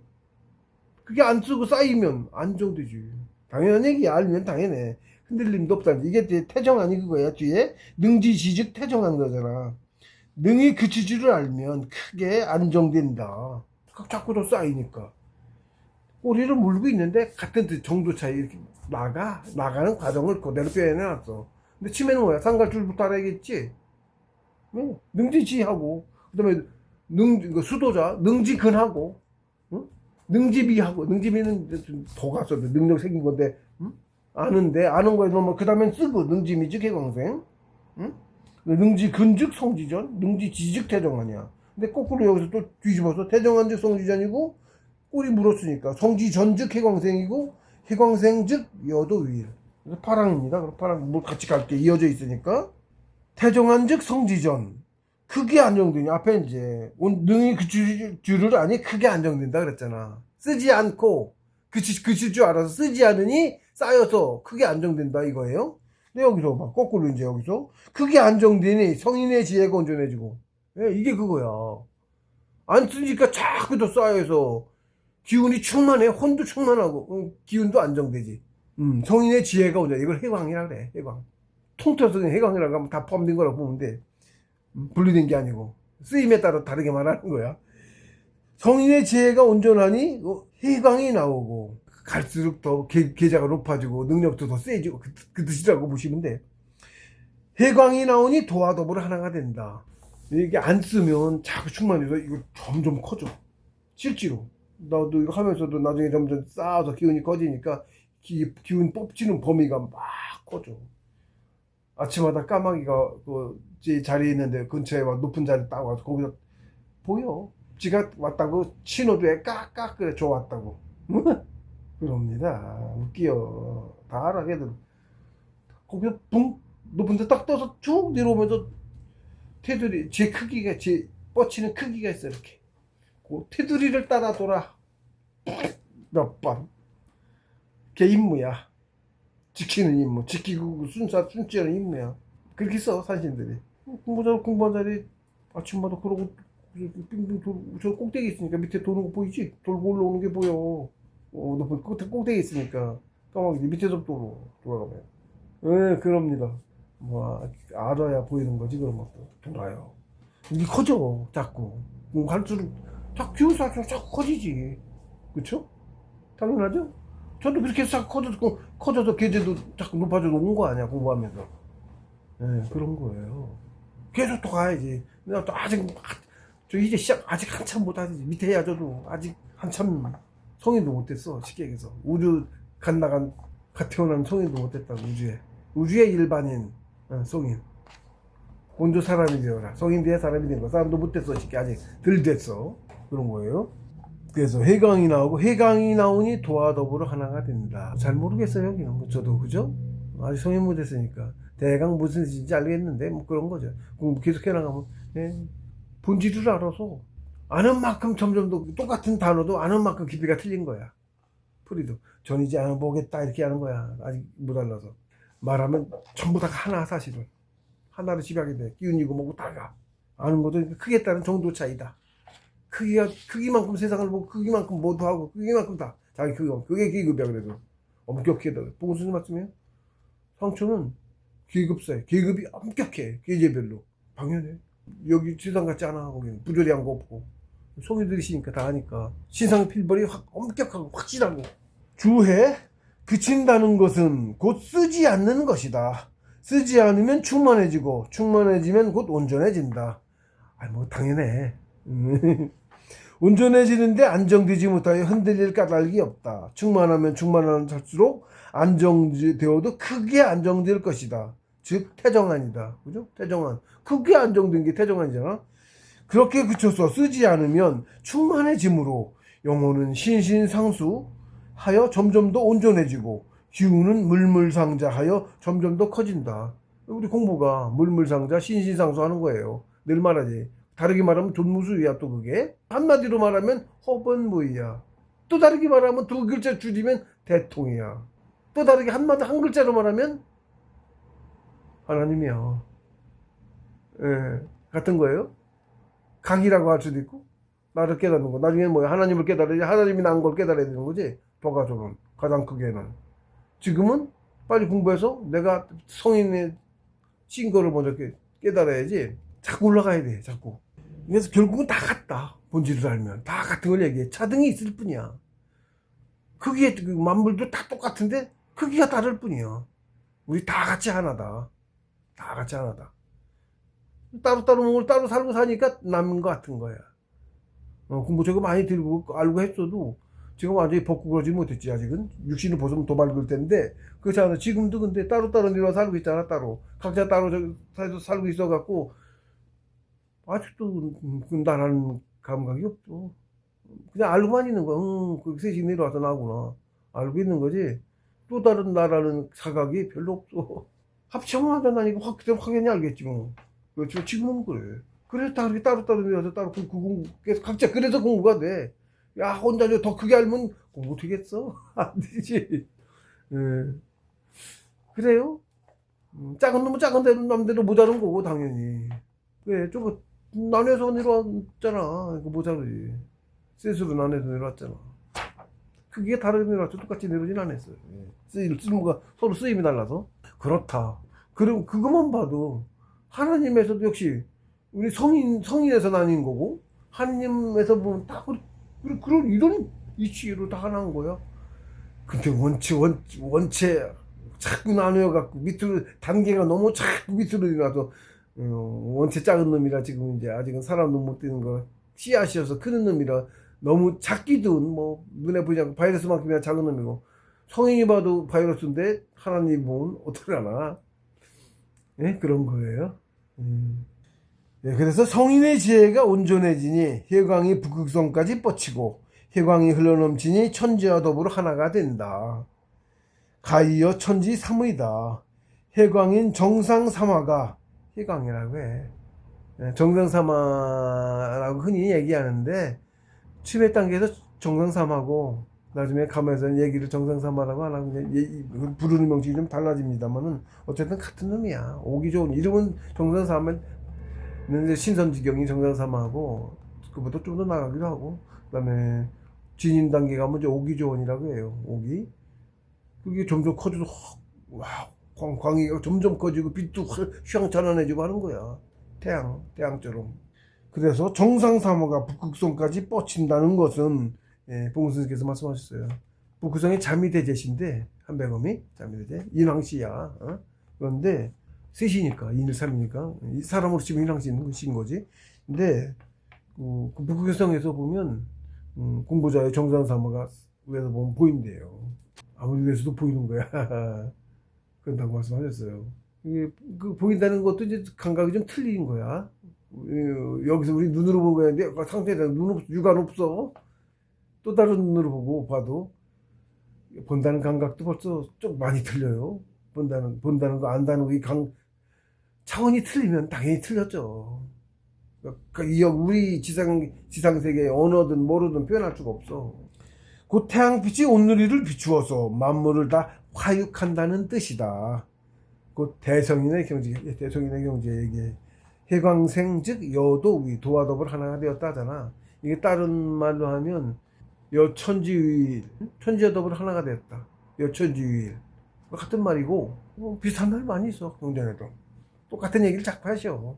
[SPEAKER 1] 그게 안 쓰고 쌓이면 안정되지. 당연한 얘기야. 알면 당연해. 흔들림도 없다. 이게 태정안이 그거야. 뒤에 능지지즉 태정한 거잖아. 능이 그칠 줄을 알면 크게 안정된다. 자꾸 더 쌓이니까. 꼬리를 물고 있는데 같은 정도 차이 이렇게 나가는 과정을 그대로 표현해놨어. 근데 치매는 뭐야? 상갈줄부터 알아야겠지. 능지지하고 그다음에 수도자 능지근하고 능지비하고 능지비는 더 갔어. 능력 생긴 건데 아는데 아는 거에 너무 그 다음엔 쓰고 능지미즉 해광생 능지근즉 성지전 능지지즉 태정하냐. 근데 거꾸로 여기서 또 뒤집어서 태정한즉 성지전이고 꼬리 물었으니까 성지전즉 해광생이고 해광생즉 여도위일. 그래서 파랑입니다. 그럼 파랑 뭐 같이 갈게 이어져 있으니까 태정한즉 성지전 크게 안정되냐. 앞에 이제 능이 그칠 줄을 아니 크게 안정된다 그랬잖아. 쓰지 않고 그칠 줄 알아서 쓰지 않으니 쌓여서 크게 안정된다 이거예요. 근데 여기서 막 거꾸로 이제 여기서 크게 안정되니 성인의 지혜가 온전해지고. 이게 그거야. 안 쓰니까 자꾸 더 쌓여서 기운이 충만해. 혼도 충만하고 기운도 안정되지. 성인의 지혜가 온전. 이걸 해광이라 그래. 해광. 통틀어서 해광이라고 하면 다 포함된 거라고 보면 돼. 분리된 게 아니고 쓰임에 따라 다르게 말하는 거야. 성인의 지혜가 온전하니 해광이 나오고 갈수록 더 계좌가 높아지고 능력도 더 세지고 그 뜻이라고 보시면 돼. 해광이 나오니 도와 더불어 하나가 된다. 이게 안 쓰면 자꾸 충만해서 이거 점점 커져. 실제로 나도 이거 하면서도 나중에 점점 쌓아서 기운이 커지니까 기운 뽑치는 범위가 막 커져. 아침마다 까마귀가 제 자리에 있는데 근처에 와 높은 자리 딱 와서 거기서 보여. 지가 왔다고 신호도에 깍깍 그래 저 왔다고. 그럽니다. 웃기요. 다 알아 걔들. 거기서 붕 높은 데 딱 떠서 쭉 내려오면서 테두리 제 크기가 제 뻗치는 크기가 있어 이렇게. 그 테두리를 따라 돌아 몇 번. 걔 임무야. 지키는 임무, 지키고 순지하는 임무야. 그렇게 써 산신들이. 공부한 자리 아침마다 그러고 빙빙 저 꼭대기 있으니까 밑에 도는 거 보이지? 돌고 올라오는 게 보여. 높은 끝에 꼭대기 있으니까 까마귀 밑에서부터 돌아가면. 그럽니다. 뭐 알아야 보이는 거지 그런 것도 돌아요. 이게 커져 자꾸. 갈수록 자꾸 기운 쌓을수록 자꾸 커지지. 그쵸? 당연하죠? 저도 그렇게 싹 커져서 계제도 자꾸 높아져 온 거 아니야 공부하면서. 그런 거예요. 계속 또 가야지. 내가 또 아직 저 이제 아직 한참 못하지. 밑에 해야 저도 아직 한참 성인도 못됐어. 쉽게 얘기해서 우주 갓 태어난 성인도 못됐다고. 우주의 일반인 성인. 본조 사람이 되어라. 성인 돼야 사람이 된 거. 사람도 못됐어. 쉽게 아직 덜 됐어. 그런 거예요. 그래서 해강이 나오고 해강이 나오니 도와 더불어 하나가 된다. 잘 모르겠어요 여기는 뭐 저도 그죠? 아직 성인 못했으니까 대강 무슨 뜻인지 알겠는데 뭐 그런 거죠. 공부 계속 해나가면 본질을 알아서 아는 만큼 점점 더 똑같은 단어도 아는 만큼 깊이가 틀린 거야. 풀이도 전 이제 안 보겠다 이렇게 하는 거야. 아직 못 알아서 말하면 전부 다 하나 사실은 하나를 지배하게 돼. 기운이고 뭐고 다가 아는 것도 크기에 따른 정도 차이다. 크기만큼 세상을 보고 크기만큼 뭐도 하고 크기만큼 다 자기 그게 계급이야. 그래도 엄격해. 봉수님 말씀이에요. 상처는 계급사에 계급이 엄격해. 계제별로 당연해. 여기 세상 같지 않아. 거기는 부조리한 거 없고 소리들이시니까 다 하니까 신상 필벌이 엄격하고 확실하고 주해 그친다는 것은 곧 쓰지 않는 것이다. 쓰지 않으면 충만해지고 충만해지면 곧 온전해진다. 뭐 당연해. 온전해지는데 안정되지 못하여 흔들릴 까닭이 없다. 충만하면 충만할수록 안정되어도 크게 안정될 것이다. 즉 태정안이다. 그죠? 태정안. 크게 안정된 게 태정안이잖아. 그렇게 그쳐서 쓰지 않으면 충만해짐으로 영혼은 신신상수하여 점점 더 온전해지고 기운은 물물상자하여 점점 더 커진다. 우리 공부가 물물상자 신신상수하는 거예요. 늘 말하지. 다르게 말하면 존무수야. 또 그게 한마디로 말하면 허번무이야. 또 다르게 말하면 두 글자 줄이면 대통이야. 또 다르게 한 글자로 말하면 하나님이야. 같은 거예요. 각이라고 할 수도 있고 나를 깨닫는 거. 나중에 뭐야 하나님을 깨달아야지. 하나님이 난 걸 깨달아야 되는 거지. 더가족은 가장 크게는 지금은 빨리 공부해서 내가 성인의 신거를 먼저 깨달아야지. 자꾸 올라가야 돼. 자꾸. 그래서 결국은 다 같다. 본질을 알면 다 같은 걸 얘기해. 차등이 있을 뿐이야. 크기에 만물도 다 똑같은데 크기가 다를 뿐이야. 우리 다 같이 하나다. 다 같이 하나다. 따로따로 몸을 따로 살고 사니까 남은 것 같은 거야. 공부 저거 많이 들고 알고 했어도 지금 완전히 벗고 그러지 못했지. 아직은 육신을 벗으면 더 밝을 텐데 그렇지 않아. 지금도 근데 따로따로 내려 살고 있잖아. 따로 각자 따로 살고 있어갖고 아직도 나라는 감각이 없어. 그냥 알고만 있는 거야. 그 셋이 내려와서 나구나. 알고 있는 거지. 또 다른 나라는 사각이 별로 없어. 합치면 하잖아. 그대로 확연히 알겠지 뭐. 그렇죠. 지금은 그래. 그래서 다 그렇게 따로따로 내려와서 따로 공부 계속 각자 그래서 공부가 돼. 야 혼자 더 크게 알면 공부 되겠어? 안 되지. 그래요. 작은 놈은 작은 대로 남대로 모자른 거고 당연히. 그래 저거 나눠서 내려왔잖아. 그 모자르지. 셋으로 나눠서 내려왔잖아. 크기가 다르게 내려왔죠. 똑같이 내려오진 않았어요. 쓸모가 서로 쓰임이 달라서. 그렇다. 그럼 그것만 봐도 하나님에서도 역시 우리 성인에서 나뉜 거고 하나님에서 보면 다 그런 이런 이치로 다 하나인 거야. 근데 원체 자꾸 나누어 갖고 밑으로 단계가 너무 자꾸 밑으로 내려가서 원체 작은 놈이라 지금 이제 아직은 사람도 못 되는 거 씨앗이어서 크는 놈이라 너무 작기도 뭐 눈에 보이지 않고 바이러스만큼이나 작은 놈이고 성인이 봐도 바이러스인데 하나님 보면 어떡하나. 그런 거예요. 그래서 성인의 지혜가 온전해지니 혈광이 북극성까지 뻗치고 혈광이 흘러넘치니 천지와 더불어 하나가 된다. 가이어 천지 삼의다. 혈광인 정상삼화가 혈광이라고 해. 정상삼화라고 흔히 얘기하는데 치매 단계에서 정상삼화고 나중에 가면서 얘기를 정상삼화라고 하나 부르는 명칭이 좀 달라집니다만은 어쨌든 같은 놈이야. 오기 좋은 이름은 정상삼화. 신선지경이 정상삼화하고 그보다 좀 더 나가기도 하고 그다음에 진인 단계 가면 이제 오기조원이라고 해요. 오기 그게 점점 커져서 와 광이가 점점 커지고 빛도 휘황찬란해지고 하는 거야. 태양처럼. 그래서 정상삼화가 북극성까지 뻗친다는 것은 봉선생께서 말씀하셨어요. 북극성이 자미대제신데 한백엄이 자미대제 인왕씨야. 그런데 셋이니까 2일 3이니까 사람으로 치면 인왕씨 있는 거지. 근데 그 북극성에서 보면 공보자의 정상삼화가 위에서 보면 보인대요. 아무리 위에서도 보이는 거야. 그런다고 말씀하셨어요. 이게 그 보인다는 것도 이제 감각이 좀 틀린 거야. 여기서 우리 눈으로 보고 있는데 상태에서 육안 없어. 또 다른 눈으로 보고 봐도 본다는 감각도 벌써 좀 많이 틀려요. 본다는 거 안다는 거 차원이 틀리면 당연히 틀렸죠. 그러니까 우리 지상세계의 언어든 뭐로든 표현할 수가 없어. 그 태양빛이 온누리를 비추어서 만물을 다 화육한다는 뜻이다. 그 대성인의 경제 얘기. 해광생 즉 여도위 도와dob을 하나가 되었다잖아. 이게 다른 말로 하면 여천지위일 천지여dob을 하나가 되었다. 여천지위일 같은 말이고 비슷한 말 많이 있어. 경전에도 똑같은 얘기를 자꾸 하셔.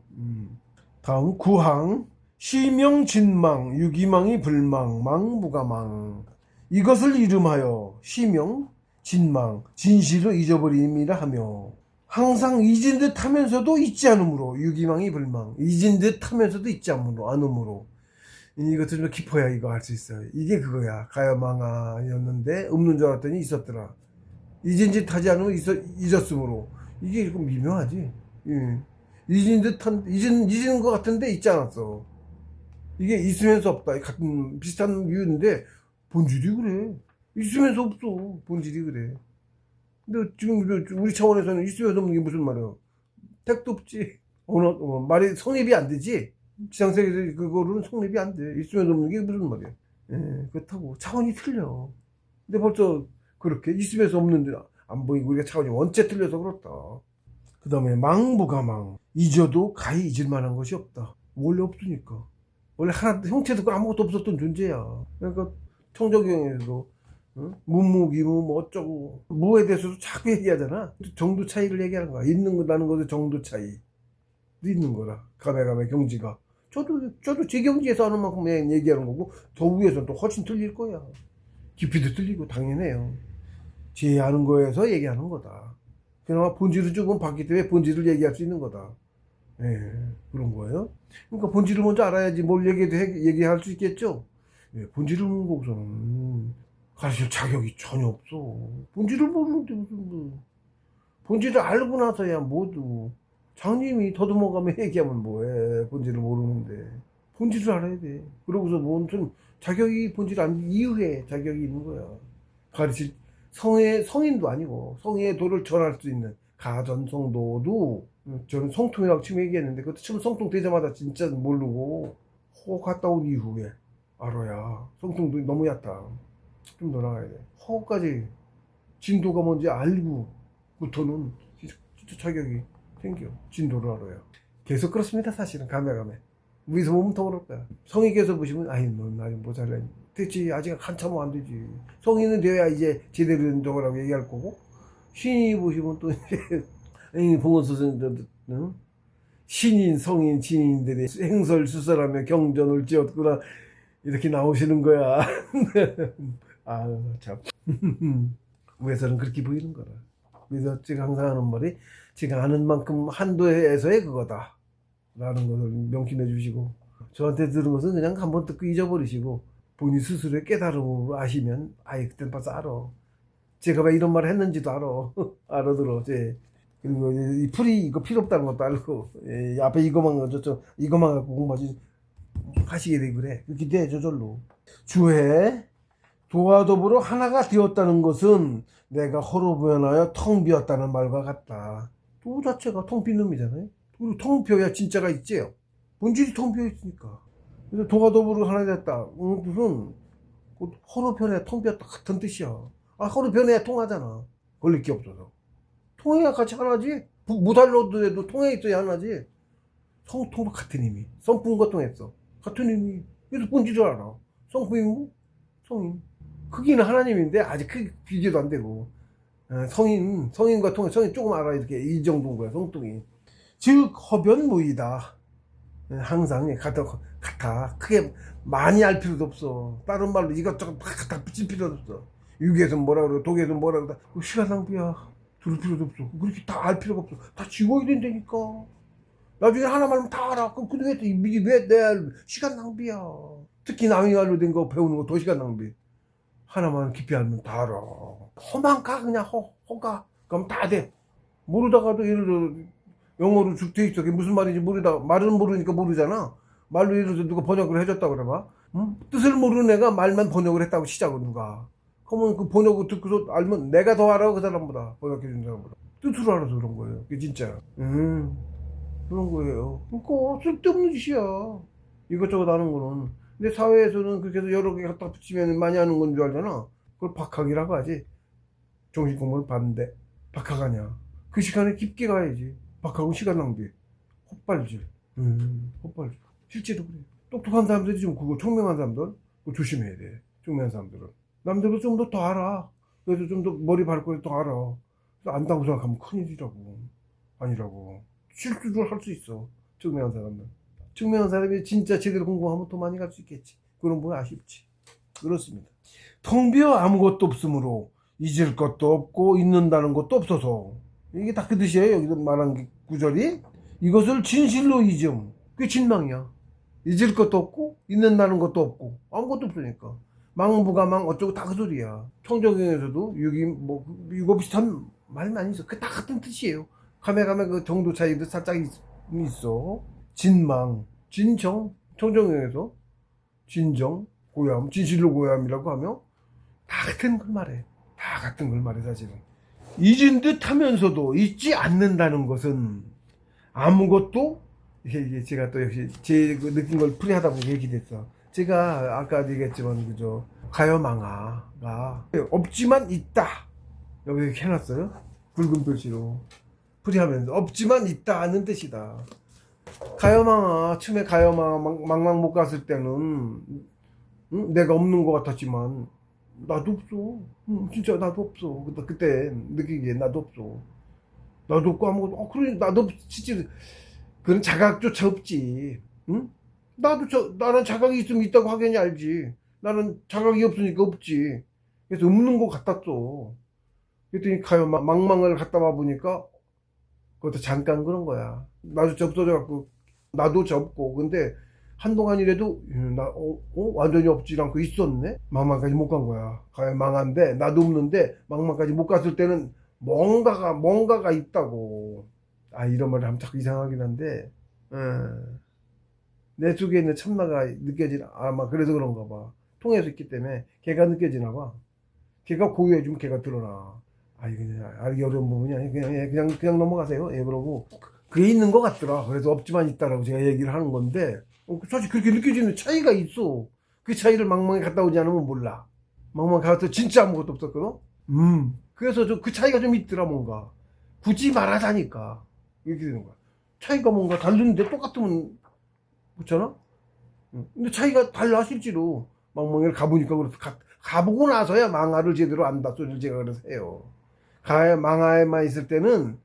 [SPEAKER 1] 다음 구항 시명진망 유기망이 불망 망부가망 이것을 이름하여 시명 진망 진실을 잊어버림이라 하며 항상 잊은 듯 하면서도 잊지 않으므로 유기망이 불망 잊은 듯 하면서도 잊지 않으므로 이것도 좀 깊어야 이거 할 수 있어요. 이게 그거야. 가야망하였는데 없는 줄 알았더니 있었더라. 잊은 듯 하지 않으면 잊었으므로 이게 좀 미묘하지. 예. 잊은 것 같은데 잊지 않았어. 이게 있으면서 없다. 같은 비슷한 이유인데 본질이 그래. 있으면서 없어. 본질이 그래. 근데 지금 우리 차원에서는 있으면서 없는 게 무슨 말이야? 택도 없지. 말이 성립이 안 되지. 지상세계에서 그거로는 성립이 안 돼. 있으면서 없는 게 무슨 말이야? 예, 그렇다고 차원이 틀려. 근데 벌써 그렇게 있으면서 없는데 안 보이고 우리가 차원이 원체 틀려서 그렇다. 그 다음에 망부가망 잊어도 가히 잊을 만한 것이 없다. 원래 없으니까. 원래 하나 형체도 아무것도 없었던 존재야. 그러니까 청정경에서도 문무기무 뭐 어쩌고 무에 대해서도 자꾸 얘기하잖아. 정도 차이를 얘기하는 거야. 있는 거라는 것의 정도 차이 있는 거라. 가메가메 경지가 저도 제 경지에서 하는 만큼 얘기하는 거고 더 위에서는 또 훨씬 틀릴 거야. 깊이도 틀리고 당연해요. 제 아는 거에서 얘기하는 거다. 그나마 본질을 조금 봤기 때문에 본질을 얘기할 수 있는 거다. 예, 그런 거예요. 그러니까 본질을 먼저 알아야지 뭘 얘기할 수 있겠죠. 예, 본질을 모르고서는 가르칠 자격이 전혀 없어. 본질을 모르는데 무슨 본질을 알고 나서야 모두 장님이 더듬어가며 얘기하면 뭐해. 본질을 모르는데 본질을 알아야 돼. 그러고서 무슨 자격이 본질 안 이후에 자격이 있는 거야. 가르칠 성인도 아니고 성의 도를 전할 수 있는 가전성도도 저는 성통이라고 지금 얘기했는데 그것도 처음 성통 되자마자 진짜 모르고 허 갔다 온 이후에 알아야 성통도 너무 얕다. 좀 더 나가야 돼. 허까지 진도가 뭔지 알고부터는 진짜 자격이 생겨. 진도를 알아야. 계속 그렇습니다. 사실은 가메가메. 위에서 보면 더 그럴 거야. 성인께서 보시면 아이 넌 아직 모자라. 됐지. 아직 한참은 안 되지. 성인은 되어야 이제 제대로 된 거라고 얘기할 거고 신이 보시면 또 이제 봉원 선생님들 신인 성인 진인들이 행설수설하며 경전을 지었구나 이렇게 나오시는 거야. 아유 참. 위에서는 그렇게 보이는 거라. 그래서 제가 항상 하는 말이 제가 아는 만큼 한도에서의 그거다 라는 것을 명심해 주시고 저한테 들은 것은 그냥 한번 듣고 잊어버리시고 본인 스스로의 깨달음으로 아시면 아예 그때는 벌써 알아. 제가 왜 이런 말을 했는지도 알아. 알아들어. 그리고 이 풀이 이거 필요 없다는 것도 알고 앞에 이거만 갖고 공부하지 하시게 되고 그래. 그렇게 돼 저절로. 주해 도와 더불어 하나가 되었다는 것은 내가 허로 변하여 텅 비었다는 말과 같다. 도 자체가 텅 빈 놈이잖아요. 그리고 텅 비어야 진짜가 있지요. 본질이 텅 비어 있으니까. 그래서 도와 더불어 하나 됐다. 무슨 허로 변해 텅 비었다 같은 뜻이야. 아 허로 변해야 통하잖아. 걸릴 게 없어서. 통해야 같이 하나지. 무달로도 통해 있어야 하나지. 성통도 같은 의미. 성품과 통했어. 같은 의미. 그래서 본질을 알아. 성품이고 성인. 크기는 하나님인데 아직 비교도 안 되고. 성인과 통해 성인 조금 알아. 이렇게 이 정도인 거야. 성통이. 즉 허변무이다. 항상 같아. 크게 많이 알 필요도 없어. 다른 말로 이것저것 다 붙일 필요도 없어. 유기에서는 뭐라 그러고 독에서는 뭐라 그러고 시간 낭비야. 들을 필요도 없어. 그렇게 다 알 필요가 없어. 다 지워야 된다니까. 나중에 하나 말하면 다 알아. 그럼 그동안 미리 왜 내 시간 낭비야. 특히 남이 말로 된 거 배우는 거 더 시간 낭비. 하나만 깊이 알면 다 알아. 허만 가 그냥 허가. 그럼 다 돼. 모르다가도 예를 들어 영어로 돼 있어. 그게 무슨 말인지 모르다가 말은 모르니까 모르잖아. 말로 예를 들어 누가 번역을 해줬다 그러면 뜻을 모르는 애가 말만 번역을 했다고 치자고 누가. 그러면 그 번역을 듣고서 알면 내가 더 알아 그 사람보다 번역해준 사람보다. 뜻으로 알아서 그런 거예요. 그게 진짜. 그런 거예요. 그거 쓸데없는 짓이야. 이것저것 하는 거는. 근데 사회에서는 그렇게 해서 여러 개 갖다 붙이면 많이 하는 건 줄 알잖아. 그걸 박학이라고 하지. 정신공부를 봤는데 박학하냐. 그 시간에 깊게 가야지. 박학은 시간 낭비. 헛발질. 헛발질. 실제로 그래. 똑똑한 사람들이 좀 그거 총명한 사람들 그거 조심해야 돼. 총명한 사람들은. 남들은 좀 더 알아. 그래서 좀 더 머리 밟고 더 알아. 그래서 안다고 생각하면 큰일이라고. 아니라고. 실수를 할 수 있어. 증명한 사람은. 증명한 사람이 진짜 제대로 공부하면 더 많이 갈 수 있겠지. 그런 분 아쉽지. 그렇습니다. 텅 비어 아무것도 없으므로 잊을 것도 없고 잊는다는 것도 없어서 이게 다 그 뜻이에요. 여기서 말한 구절이 이것을 진실로 잊음. 그게 진망이야. 잊을 것도 없고 잊는다는 것도 없고 아무것도 없으니까 망부가망 어쩌고 다 그 소리야. 청정경에서도 여기 뭐 이거 비슷한 말 많이 있어. 그 다 같은 뜻이에요. 가면 그 정도 차이도 살짝 있어. 진망, 진정, 청정경에서 진정, 고ям, 진실로 고ям이라고 하며 다 같은 걸 말해. 다 같은 걸 말해 사실은. 잊은 듯 하면서도 잊지 않는다는 것은 아무것도 이게 제가 또 역시 제 그 느낀 걸 풀이하다 보니 얘기됐어. 제가 아까도 얘기했지만 그죠 가요망아가 없지만 있다 여기 이렇게 해놨어요. 붉은 표시로 풀이하면서 없지만 있다는 뜻이다. 가요망아 처음에 가요망아 망망 못 갔을 때는 내가 없는 것 같았지만 나도 없어. 진짜 나도 없어. 그때 느끼기에 나도 없어. 나도 없고 아무것도 그래 나도 진짜 그런 자각조차 없지. 응? 나는 자각이 있으면 있다고 하겠니 알지. 나는 자각이 없으니까 없지. 그래서 없는 것 같았어. 그랬더니 가요 망망을 갔다 와 보니까 그것도 잠깐 그런 거야. 나도 접어져 갖고 나도 접고 근데 한동안이라도 완전히 없지 않고 있었네. 망망까지 못 간 거야. 가요 망한데 나도 없는데 망망까지 못 갔을 때는 뭔가가 있다고. 이런 말을 하면 자꾸 이상하긴 한데 내 속에 있는 참나가 느껴지나 아마 그래서 그런가 봐. 통해서 있기 때문에 걔가 느껴지나 봐. 걔가 고유해주면 걔가 드러나. 이거 알기 어려운 부분이 아니에요. 그냥 넘어가세요. 그러고 그게 있는 것 같더라. 그래서 없지만 있다라고 제가 얘기를 하는 건데 사실 그렇게 느껴지는 차이가 있어. 그 차이를 망망에 갔다 오지 않으면 몰라. 망망에 가서 진짜 아무것도 없었거든. 그래서 그 차이가 좀 있더라 뭔가. 굳이 말하자니까 이렇게 되는 거야. 차이가 뭔가 다른데 똑같으면 그렇잖아. 근데 차이가 달라 실제로. 망망을 가보니까 그래서 가보고 나서야 망아를 제대로 안다 소리를 제가 그래서 해요. 망아에만 있을 때는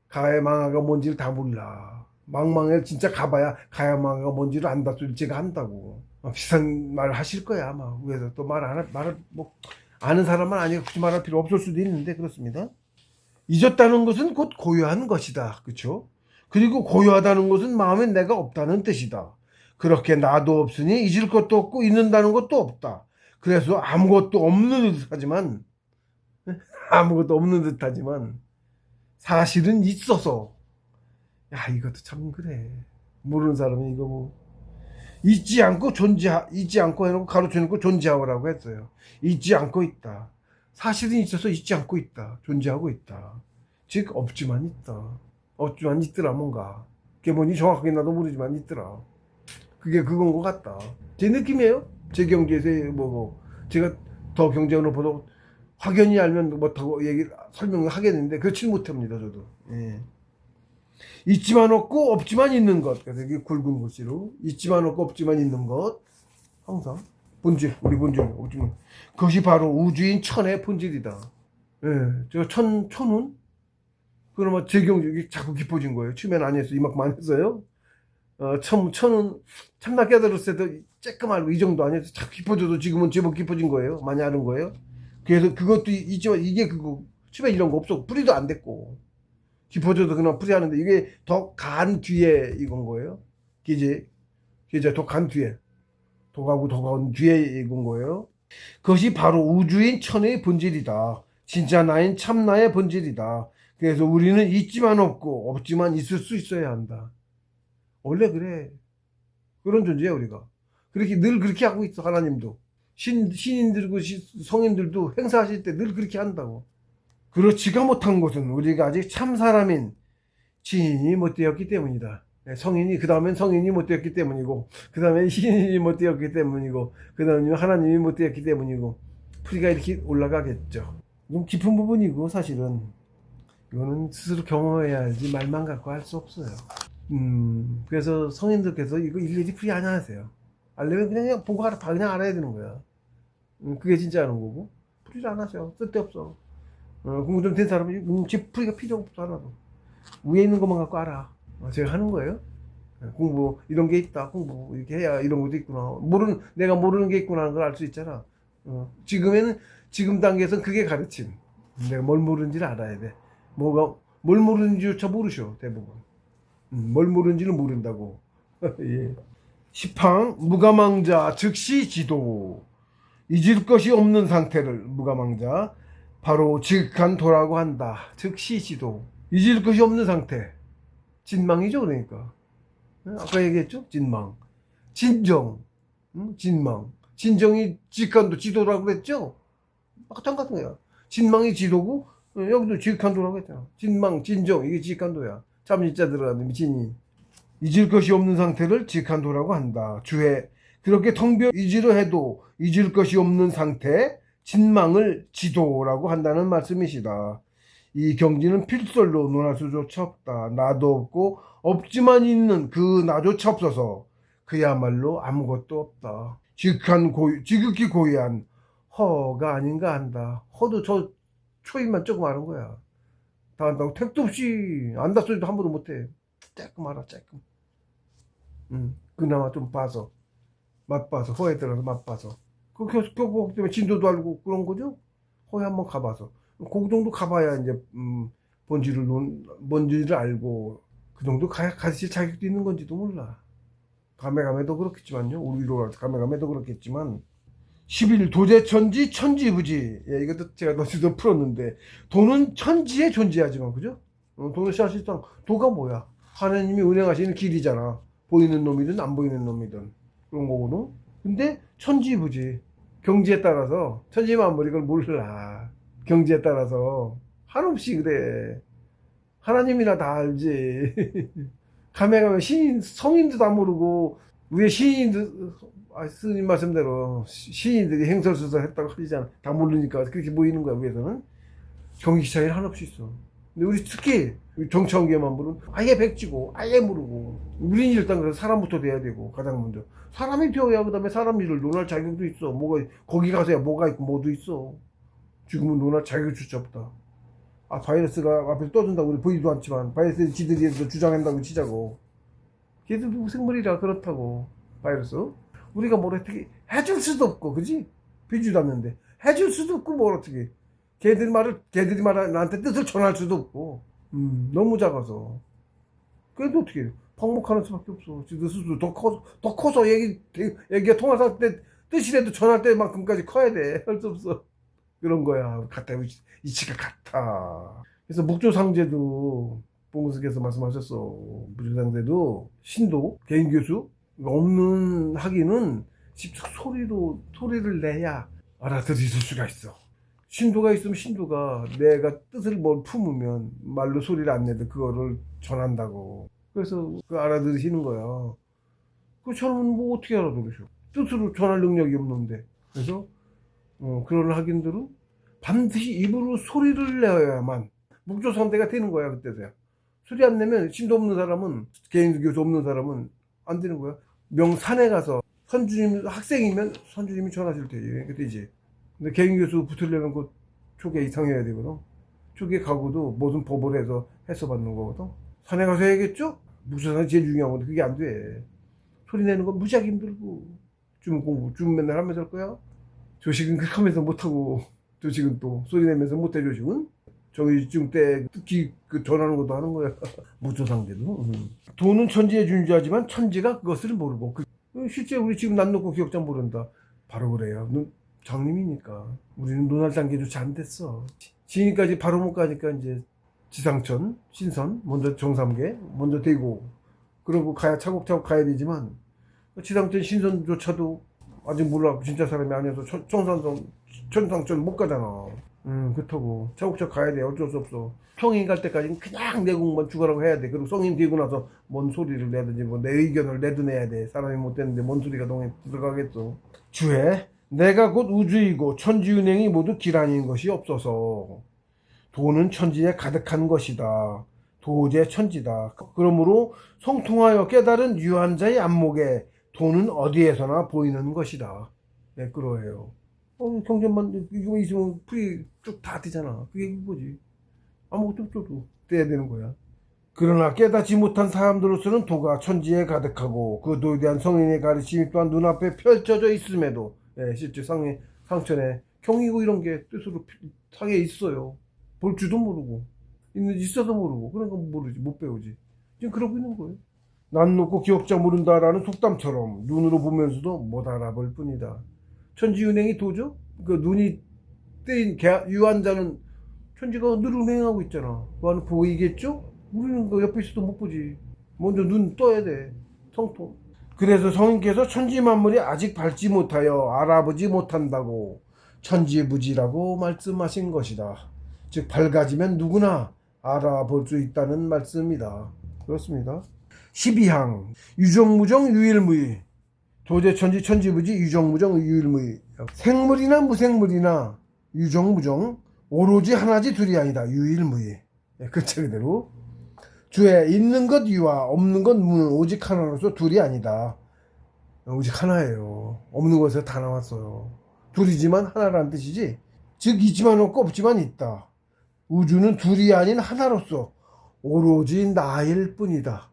[SPEAKER 1] 가야 망아가 뭔지를 다 몰라. 망망에 진짜 가봐야 가야 망아가 뭔지를 안다 소리를 제가 한다고. 비슷한 말을 하실 거야 아마. 위에서 또 말을 뭐 아는 사람은 아니고 굳이 말할 필요 없을 수도 있는데 그렇습니다. 잊었다는 것은 곧 고요한 것이다. 그렇죠? 그리고 고요하다는 것은 마음에 내가 없다는 뜻이다. 그렇게 나도 없으니 잊을 것도 없고 잊는다는 것도 없다. 그래서 아무것도 없는 듯하지만 사실은 있어서 이것도 참 그래. 모르는 사람이 이거 뭐 잊지 않고 해놓고 가로쳐놓고 존재하라고 했어요. 잊지 않고 있다. 사실은 있어서 잊지 않고 있다. 존재하고 있다. 즉 없지만 있다. 없지만 있더라 뭔가. 그게 뭔지 정확하게 나도 모르지만 있더라. 그게 그건 것 같다. 제 느낌이에요. 제 경지에서 제가 더 경제학을 보다 확연히 알면 못하고 설명을 하겠는데 그렇지 못합니다 저도. 있지만 없고 없지만 있는 것. 그래서 이게 굵은 글씨로 있지만 없고 없지만 있는 것. 항상 본질, 우리 본질 없지만 그것이 바로 우주인 천의 본질이다. 제가 천은 그러면 제 경력이 자꾸 깊어진 거예요. 처음에는 안 했어요. 이만큼 안 했어요. 천은 참나 깨달았을 때도 조금 알고 이 정도 아니었어요. 자꾸 깊어져도 지금은 제법 깊어진 거예요. 많이 아는 거예요. 그래서 그것도 있지만 이게 그거 처음에 이런 거 없었고 뿌리도 안 됐고 깊어져도 그냥 풀이하는데 이게 더 간 뒤에 이건 거예요. 이제 더 간 뒤에 더가고 더 간 뒤에 이건 거예요. 그것이 바로 우주인 천의 본질이다. 진짜 나인 참나의 본질이다. 그래서 우리는 있지만 없고 없지만 있을 수 있어야 한다. 원래 그래. 그런 존재야 우리가. 그렇게 늘 그렇게 하고 있어. 하나님도 신인들고 성인들도 행사하실 때 늘 그렇게 한다고. 그렇지가 못한 것은 우리가 아직 참 사람인 지인이 못 되었기 때문이다. 성인이, 그 다음엔 성인이 못 되었기 때문이고, 그 다음엔 신인이 못 되었기 때문이고, 그 다음에 하나님이 못 되었기 때문이고, 풀이가 이렇게 올라가겠죠. 좀 깊은 부분이고, 사실은 이거는 스스로 경험해야 알지 말만 갖고 할 수 없어요. 그래서 성인들께서 이거 일일이 풀이 안 하세요. 알려면 그냥 보고 그냥 알아야 되는 거야. 그게 진짜 하는 거고, 풀이를 안 하세요. 쓸데없어. 공부 좀 된 사람이 풀이가 필요 없어. 하나도 위에 있는 것만 갖고 알아. 제가 하는 거예요. 공부 이런 게 있다. 공부 이렇게 해야 이런 것도 있구나. 내가 모르는 게 있구나 하는 걸 알 수 있잖아. 지금 단계에서는 그게 가르침. 내가 뭘 모르는지를 알아야 돼. 뭘 모르는지조차 모르셔 대부분. 뭘 모르는지는 모른다고. 예. 시팡 무가망자 즉시 지도. 잊을 것이 없는 상태를 무가망자 바로 즉간도라고 한다. 즉시 지도. 잊을 것이 없는 상태. 진망이죠, 그러니까. 아까 얘기했죠? 진망. 진정. 진망. 진정이 직간도 지도라고 그랬죠? 마찬가지인 거야. 진망이 지도고, 여기도 직간도라고 했잖아. 진망, 진정, 이게 직간도야. 참인자 들어가는 미친이. 잊을 것이 없는 상태를 직간도라고 한다. 주해. 그렇게 텅비어 잊으려 해도 잊을 것이 없는 상태, 진망을 지도라고 한다는 말씀이시다. 이 경지는 필설로 논할 수조차 없다. 나도 없고 없지만 있는 그 나조차 없어서 그야말로 아무것도 없다. 지극히 고유한 허가 아닌가 한다. 허도 저 초입만 조금 아는 거야. 다 안다고 택도 없이 안다 소리도 함부로 못해. 조금 알아, 조금. 그나마 좀 봐서 맛봐서 허에 들어서 맛봐서 그 교복 때문에 진도도 알고 그런 거죠. 허에 한번 가봐서 그 정도 가봐야 이제 본질을 알고 그 정도 가실 자격도 있는 건지도 몰라. 가메가메도 그렇겠지만요. 우리로 가메가메도 그렇겠지만 11 도제천지 천지부지. 예, 이것도 제가 너희도 풀었는데 도는 천지에 존재하지만 그죠? 도는 사실상 도가 뭐야? 하나님이 운행하시는 길이잖아. 보이는 놈이든 안 보이는 놈이든 그런 거거든. 근데 천지부지. 경지에 따라서 천지만 머리 걸 몰라. 경지에 따라서 한없이 그래. 하나님이나 다 알지. 가면 성인도 다 모르고 위에 스님 말씀대로 신인들이 행설수설 했다고 하잖아. 다 모르니까 그렇게 보이는 거야. 위에서는 경기 차이는 한없이 있어. 근데 우리 특히 정치원계만 보면 아예 백지고 아예 모르고. 우린 일단 그래서 사람부터 돼야 되고 가장 먼저 사람이 되어야 그다음에 사람 일을 논할 자격도 있어. 거기 가서야 뭐가 있고 뭐도 있어. 지금은 논할 자격조차 없다. 바이러스가 앞에서 떠든다고 우리 보이지도 않지만 바이러스 지들이 주장한다고 치자고. 걔들도 생물이라 그렇다고. 바이러스 우리가 뭘 어떻게 해줄 수도 없고, 그지? 비주도 않는데 해줄 수도 없고 뭘 어떻게 걔들이 나한테 뜻을 전할 수도 없고. 너무 작아서. 그래도 어떻게 방목하는 수밖에 없어. 지들 스스로 더 커서 얘기가 통화할 때 뜻이라도 전할 때만큼까지 커야 돼. 할 수 없어. 그런 거야. 같아. 이치가 같아. 그래서 묵조상제도 봉수께서 말씀하셨어. 묵조상제도 신도 개인 교수 없는 학위는 직접 소리를 내야 알아들을 수가 있어. 신도가 있으면 신도가 내가 뜻을 뭘 품으면 말로 소리를 안 내도 그거를 전한다고. 그래서 그 알아들으시는 거야. 그처럼 뭐 어떻게 알아들으셔? 뜻으로 전할 능력이 없는데. 그래서 그런 학인들은 반드시 입으로 소리를 내야만 묵조상대가 되는 거야. 그때서야. 소리 안 내면 신도 없는 사람은, 개인 교수 없는 사람은 안 되는 거야. 명산에 가서 선주님 학생이면 선주님이 전하실 테지. 그때지. 근데 개인 교수 붙으려면 그 초기에 이상해야 되거든. 초기에 가고도 무슨 법을 해서 해서받는 거거든. 산에 가서 해야겠죠? 묵조상이 제일 중요한 건데 그게 안 돼. 소리 내는 건 무지하게 힘들고. 좀 맨날 하면서 할 거야. 조식은 그렇게 하면서 못하고, 조식은 또 소리 내면서 못해. 조식은 정의중 때 특히 그 전하는 것도 하는 거야. 묵조상제도. 도는 천지에 존재하지만 천지가 그것을 모르고. 실제 우리 지금 난 놓고 기억자 모른다. 바로 그래요. 장님이니까. 우리는 논할 단계조차 안 됐어. 지금까지 바로 못 가니까 이제 지상천, 신선, 먼저 정삼계, 먼저 되고, 그러고 차곡차곡 가야 되지만, 지상천 신선조차도 아직 몰라. 진짜 사람이 아니어서 천상천 못 가잖아. 그렇다고. 차곡차곡 가야 돼. 어쩔 수 없어. 성인 갈 때까지는 그냥 내 공만 죽어라고 해야 돼. 그리고 성인 되고 나서 뭔 소리를 내든지 뭐 내 의견을 내든 해야 돼. 사람이 못 되는데 뭔 소리가 동에 들어가겠어. 주에 내가 곧 우주이고 천지운행이 모두 기란인 것이 없어서 도는 천지에 가득한 것이다. 도제 천지다. 그러므로 성통하여 깨달은 유한자의 안목에 도는 어디에서나 보이는 것이다. 네, 그러해요. 경전만 이거 있으면 풀이 쭉 다 되잖아. 그게 뭐지? 아무것도 없어도 돼야 되는 거야. 그러나 깨닫지 못한 사람들로서는 도가 천지에 가득하고 그 도에 대한 성인의 가르침이 또한 눈앞에 펼쳐져 있음에도 실제 상천에 경이고 이런 게 뜻으로 상에 있어요. 볼 줄도 모르고 있어도 모르고 그러니까 모르지 못 배우지. 지금 그러고 있는 거예요. 난 놓고 기억자 모른다라는 속담처럼 눈으로 보면서도 못 알아볼 뿐이다. 천지운행이 도죠? 그 눈이 떼인 유한자는 천지가 늘 운행하고 있잖아. 그거는 보이겠죠? 우리는 그 옆에 있어도 못 보지. 먼저 눈 떠야 돼. 성통. 그래서 성인께서 천지 만물이 아직 밟지 못하여 알아보지 못한다고 천지부지라고 말씀하신 것이다. 즉 밝아지면 누구나 알아볼 수 있다는 말씀이다. 그렇습니다. 12항 유정무정 유일무의 도제천지 천지부지 유정무정 유일무의 생물이나 무생물이나 유정무정 오로지 하나지 둘이 아니다. 유일무의 글자 그대로 주에 있는 것 유와 없는 것 무는 오직 하나로서 둘이 아니다. 오직 하나예요. 없는 것에서 다 나왔어요. 둘이지만 하나라는 뜻이지. 즉 있지만 없고 없지만 있다. 우주는 둘이 아닌 하나로서 오로지 나일 뿐이다.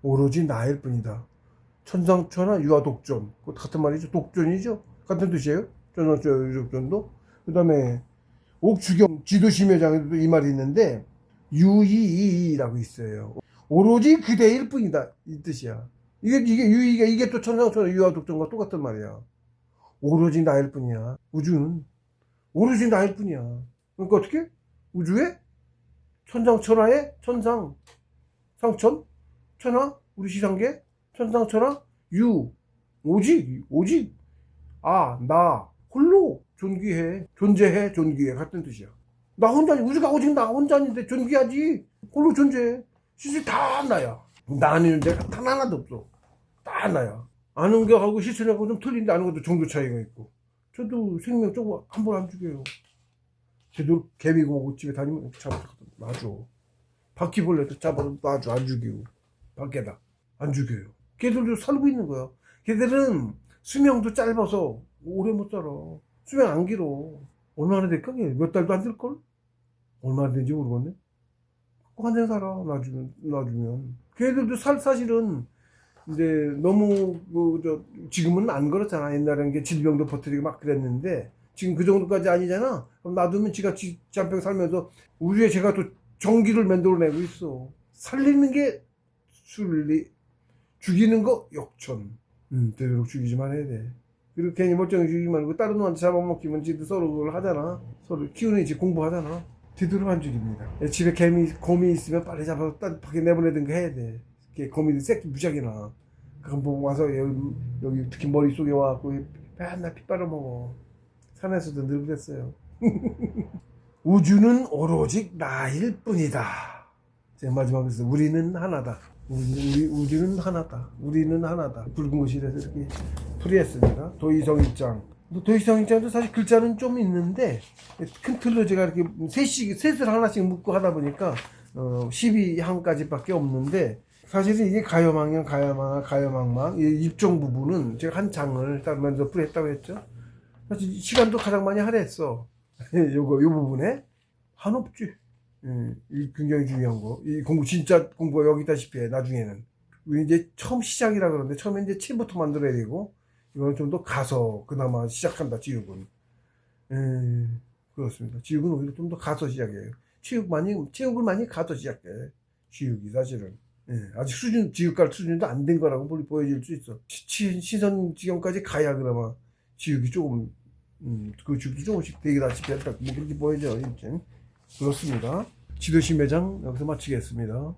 [SPEAKER 1] 오로지 나일 뿐이다. 천상천하 유아 독존. 그것도 같은 말이죠. 독존이죠. 같은 뜻이에요. 천상천하 유아 독존도. 그 다음에 옥주경 지도심여장에도 이 말이 있는데 유이이라고 있어요. 오로지 그대일 뿐이다. 이 뜻이야. 이게 유이가 이게 또 천상천하 유아 독존과 똑같은 말이야. 오로지 나일 뿐이야. 우주는 오로지 나일 뿐이야. 그러니까 어떻게? 우주에 천상천하에 천상 상천 천하 우리 시상계 천상천하 유 오직 나 홀로 존재해 존귀해 같은 뜻이야. 나 혼자 우주가 오직 나 혼자인데 존귀하지. 홀로 존재해. 실수 다 나야. 나 아니는 데가 단 하나도 없어. 다 나야. 아는 거하고 실수하고 좀 틀린데 아는 것도 정도 차이가 있고. 저도 생명 조금 한 번 안 죽여요. 제대로 개미고 집에 다니면 잡아서 놔줘. 바퀴벌레도 잡아서 놔줘. 안 죽이고 밖에다 안 죽여요. 걔들도 살고 있는 거야. 걔들은 수명도 짧아서 오래 못 살아. 수명 안 길어. 얼마나 될까? 몇 달도 안 될걸? 얼마나 되는지 모르겠네. 한생 살아. 놔주면. 걔들도 사실은 이제 너무 지금은 안 그렇잖아. 옛날에는 게 질병도 버티고 막 그랬는데 지금 그 정도까지 아니잖아. 그럼 놔두면 지가 지한평 살면서 우주에 제가 또 전기를 만들어내고 있어. 살리는 게 순리, 죽이는 거 역천. 되도록 죽이지만 해야 돼. 그리고 괜히 멀쩡히 죽이지 말고 다른 놈한테 잡아먹기면 지도 서로 그걸 하잖아. 서로 키우는 집 공부하잖아. 되도록 안 죽입니다. 집에 곰이 있으면 빨리 잡아서 밖에 내보내든가 해야 돼. 곰이 새끼 무지하게 나. 그럼 보고 와서 여기 특히 머릿속에 와갖고 맨날 피 빨아먹어. 산에서도 늘 그랬어요. 우주는 오로지 나일 뿐이다. 제 마지막에 서 우리는 하나다. 우주는 하나다. 우리는 하나다. 붉은 글씨라서 이렇게 풀이했습니다. 도의성일장. 도의성일장도 사실 글자는 좀 있는데 큰 틀로 제가 이렇게 셋을 하나씩 묶고 하다 보니까 12항까지밖에 없는데 사실은 이게 가여망망 이 입종 부분은 제가 한 장을 딱 먼저 풀이했다고 했죠. 사실 시간도 가장 많이 할애했어. 요 부분에 한없지. 이 굉장히 중요한 거. 이 진짜 공부가 여기 있다시피 해, 나중에는. 이제 처음 시작이라 그러는데, 처음에 이제 칠부터 만들어야 되고, 이거는 좀 더 가서, 그나마 시작한다, 지육은. 그렇습니다. 지육은 오히려 좀 더 가서 시작해요. 체육을 많이 가서 시작해. 지육이 사실은. 아직 지육갈 수준도 안 된 거라고 보여질 수 있어. 시선 지경까지 가야 그나마 지육이 조금, 그 지육도 조금씩 되기다시피 했다. 뭐 그렇게 보여져, 이제. 그렇습니다. 지도심 매장 여기서 마치겠습니다.